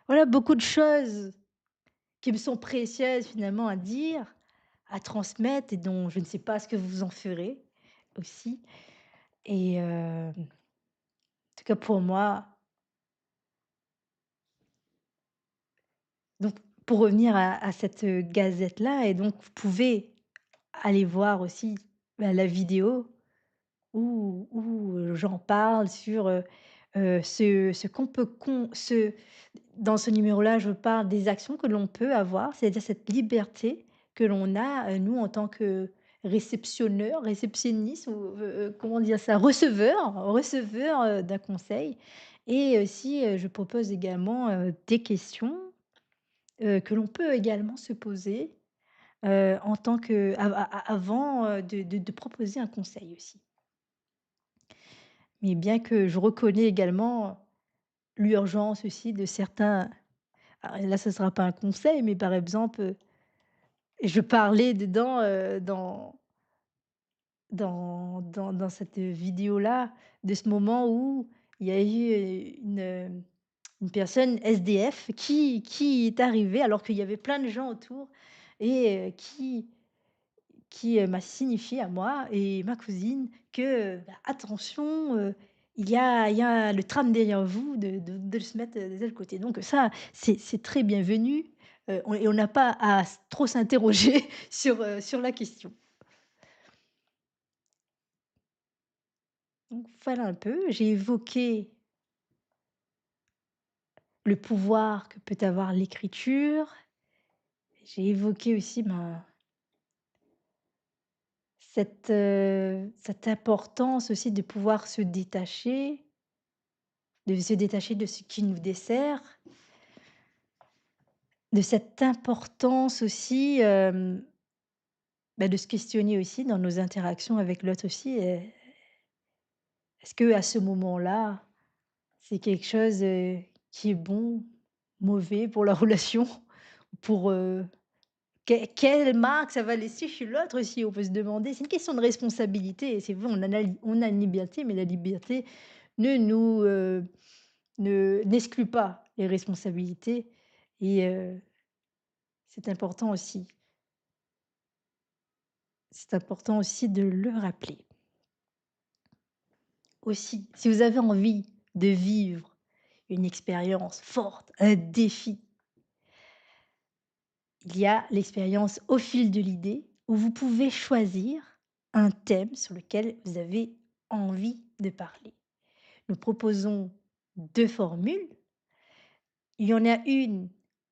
voilà beaucoup de choses qui me sont précieuses finalement à dire, à transmettre et dont je ne sais pas ce que vous en ferez aussi et en tout cas pour moi donc pour revenir à cette, gazette-là et donc vous pouvez aller voir aussi, bah, la vidéo où j'en parle sur, ce qu'on peut dans ce numéro-là, je parle des actions que l'on peut avoir, c'est-à-dire cette liberté que l'on a, nous, en tant que réceptionneur, réceptionniste ou, comment dire ça? Receveur, d'un conseil et aussi, je propose également, des questions, que l'on peut également se poser, en tant que avant, de proposer un conseil aussi. Mais bien que je reconnais également l'urgence aussi de certains alors là, ce ne sera pas un conseil, mais par exemple, je parlais dedans, dans cette vidéo-là, de ce moment où il y a eu, une personne SDF qui est arrivée alors qu'il y avait plein de gens autour et qui m'a signifié à moi et ma cousine que, bah, attention, il y a le tram derrière vous, de se mettre, de tel côté. Donc ça, c'est très bienvenu, on n'a pas à trop s'interroger sur la question. Donc voilà un peu, j'ai évoqué le pouvoir que peut avoir l'écriture, j'ai évoqué aussi, ben, cette importance aussi de pouvoir se détacher de ce qui nous dessert, de cette importance aussi, bah, de se questionner aussi dans nos interactions avec l'autre aussi, est-ce que à ce moment-là, c'est quelque chose, qui est bon, mauvais pour la relation? Pour, quelle marque ça va laisser chez l'autre aussi? On peut se demander. C'est une question de responsabilité et c'est vrai, on a une liberté, mais la liberté ne nous, ne n'exclut pas les responsabilités et c'est important aussi. C'est important aussi de le rappeler. Aussi, si vous avez envie de vivre une expérience forte, un défi, il y a l'expérience au fil de l'idée où vous pouvez choisir un thème sur lequel vous avez envie de parler. Nous proposons 2 formules. Il y en a une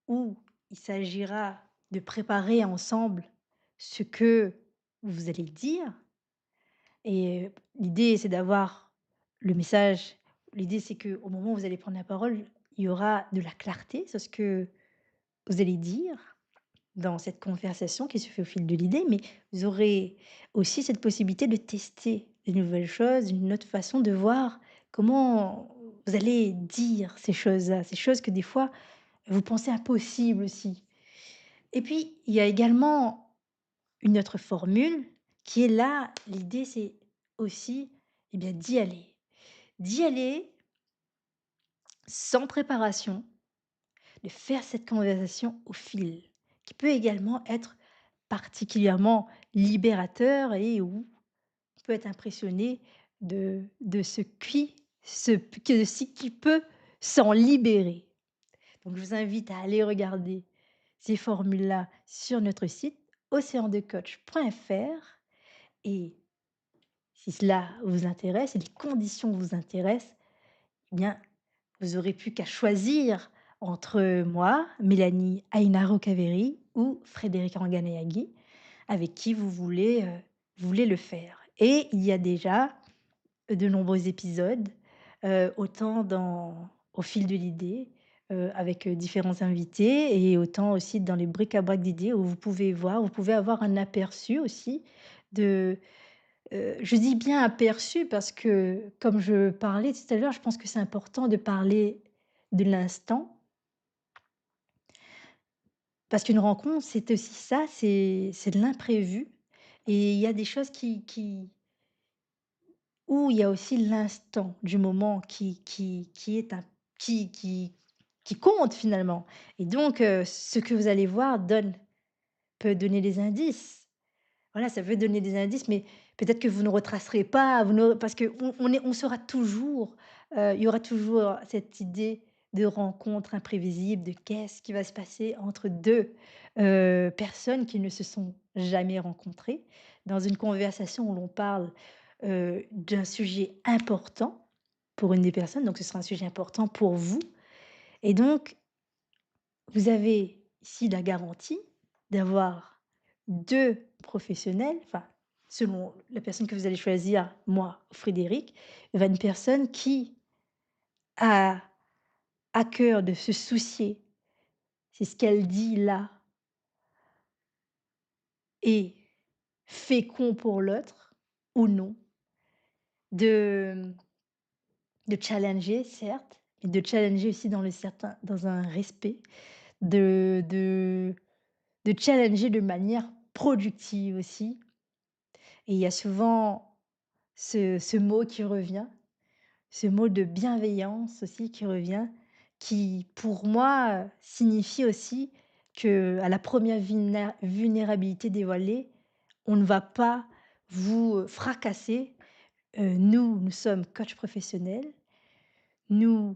où il s'agira de préparer ensemble ce que vous allez dire. Et l'idée, c'est d'avoir le message. L'idée, c'est qu'au moment où vous allez prendre la parole, il y aura de la clarté sur ce que vous allez dire dans cette conversation qui se fait au fil de l'idée, mais vous aurez aussi cette possibilité de tester de nouvelles choses, une autre façon de voir comment vous allez dire ces choses-là, ces choses que des fois vous pensez impossibles aussi. Et puis, il y a également une autre formule qui est là, l'idée c'est aussi, eh bien, d'y aller. D'y aller sans préparation, de faire cette conversation au fil, qui peut également être particulièrement libérateur et où on peut être impressionné de ce qui peut s'en libérer. Donc je vous invite à aller regarder ces formules-là sur notre site oceandecoach.fr et si cela vous intéresse et les conditions vous intéressent, eh bien, vous aurez plus qu'à choisir entre moi, Mélanie Aina Rocaveri ou Frédéric Anganayagi, avec qui vous voulez le faire. Et il y a déjà de nombreux épisodes, autant au fil de l'idée, avec, différents invités et autant aussi dans les bric-à-brac d'idées où vous pouvez avoir un aperçu aussi de je dis bien aperçu parce que, comme je parlais tout à l'heure, je pense que c'est important de parler de l'instant, parce qu'une rencontre, c'est aussi ça, c'est de l'imprévu et il y a des choses qui où il y a aussi l'instant du moment qui est un qui compte finalement et donc ce que vous allez voir peut donner des indices. Voilà, ça veut donner des indices, mais peut-être que vous ne retracerez pas, vous ne parce on sera toujours, il y aura toujours cette idée de rencontre imprévisible, de qu'est-ce qui va se passer entre 2 personnes qui ne se sont jamais rencontrées, dans une conversation où l'on parle, d'un sujet important pour une des personnes, donc ce sera un sujet important pour vous et donc vous avez ici la garantie d'avoir 2 professionnels, enfin, selon la personne que vous allez choisir, moi ou Frédéric, va une personne qui a à cœur de se soucier, c'est ce qu'elle dit là, est fécond pour l'autre ou non, de de challenger certes, mais de challenger aussi dans un respect, de de challenger de manière productive aussi et il y a souvent ce mot qui revient, ce mot de bienveillance aussi qui revient, qui pour moi, signifie aussi qu'à la première vulnérabilité dévoilée, on ne va pas vous, fracasser. Nous sommes coachs professionnels. Nous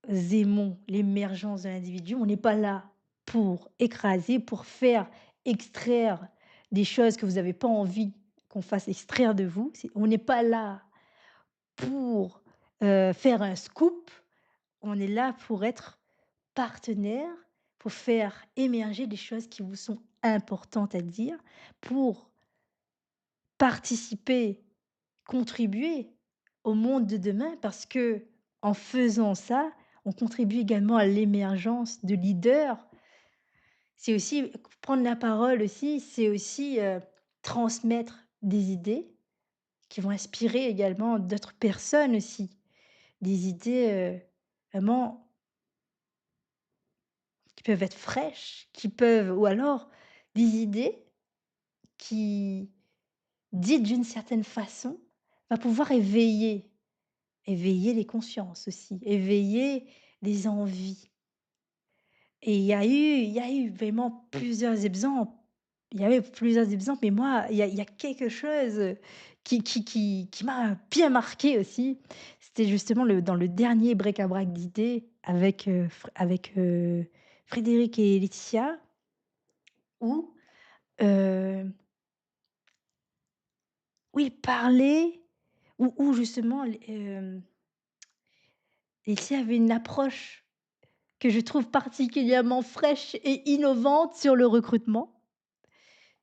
aimons l'émergence de l'individu. On n'est pas là pour écraser, pour faire extraire des choses que vous avez pas envie qu'on fasse extraire de vous. On n'est pas là pour, faire un scoop. On est là pour être partenaire, pour faire émerger des choses qui vous sont importantes à dire, pour participer, contribuer au monde de demain parce que en faisant ça, on contribue également à l'émergence de leaders. C'est aussi prendre la parole aussi, c'est aussi, transmettre des idées qui vont inspirer également d'autres personnes aussi. Des idées, vraiment qui peuvent être fraîches, qui peuvent ou alors des idées qui, dites d'une certaine façon, va pouvoir éveiller les consciences aussi, éveiller les envies. Et il y a eu vraiment plusieurs exemples. Il y avait plusieurs exemples, mais moi, il y a quelque chose, qui m'a bien marqué aussi. C'était justement dans le dernier break-à-brac d'idées avec Frédéric et Laetitia où, heu, où ils parlaient, où justement Laetitia avait une approche que je trouve particulièrement fraîche et innovante sur le recrutement.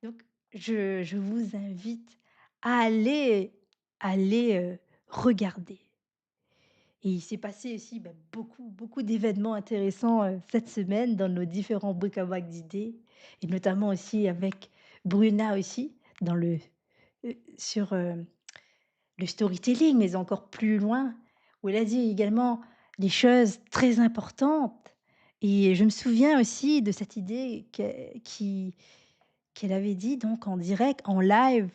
Donc je vous invite à aller regarder. Et il s'est passé aussi, bah, beaucoup d'événements intéressants, cette semaine dans nos différents bric-à-brac d'idées et notamment aussi avec Bruna aussi dans sur, le storytelling, mais encore plus loin, où elle a dit également des choses très importantes et je me souviens aussi de cette idée qu'elle avait dit donc en direct, en live,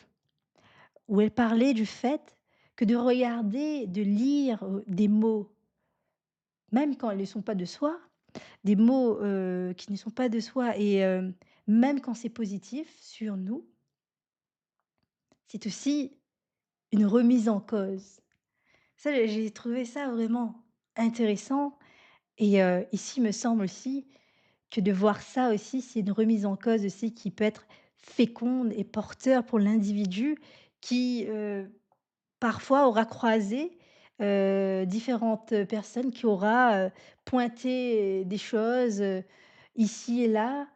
où elle parlait du fait que de regarder, de lire, des mots, même quand ils ne sont pas de soi, des mots, qui ne sont pas de soi et même quand c'est positif sur nous, c'est aussi une remise en cause. Ça, j'ai trouvé ça vraiment intéressant et ici, il me semble aussi que de voir ça aussi, c'est une remise en cause aussi qui peut être féconde et porteur pour l'individu qui, parfois aura croisé, différentes personnes, qui aura, pointé des choses, ici et là,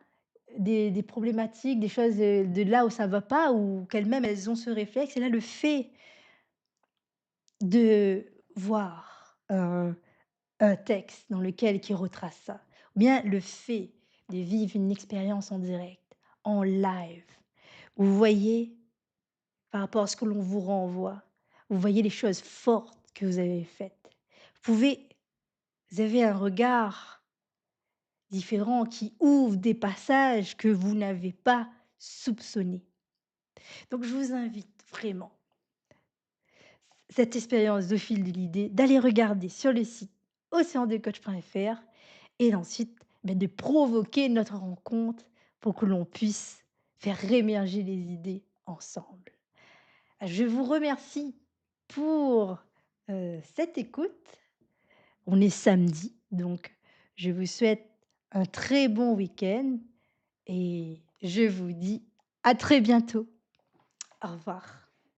des problématiques, des choses, de là où ça va pas ou qu'elles-mêmes elles ont ce réflexe et là, le fait de voir un texte dans lequel qui retrace ça, ou bien le fait de vivre une expérience en direct, en live, où vous voyez par rapport à ce que l'on vous renvoie, vous voyez les choses fortes que vous avez faites. Vous avez un regard différent qui ouvre des passages que vous n'avez pas soupçonnés. Donc je vous invite vraiment, cette expérience de fil de l'idée, d'aller regarder sur le site oceandecoach.fr et ensuite, de provoquer notre rencontre pour que l'on puisse faire émerger les idées ensemble. Je vous remercie pour, cette écoute. On est samedi, donc je vous souhaite un très bon week-end et je vous dis à très bientôt. Au revoir.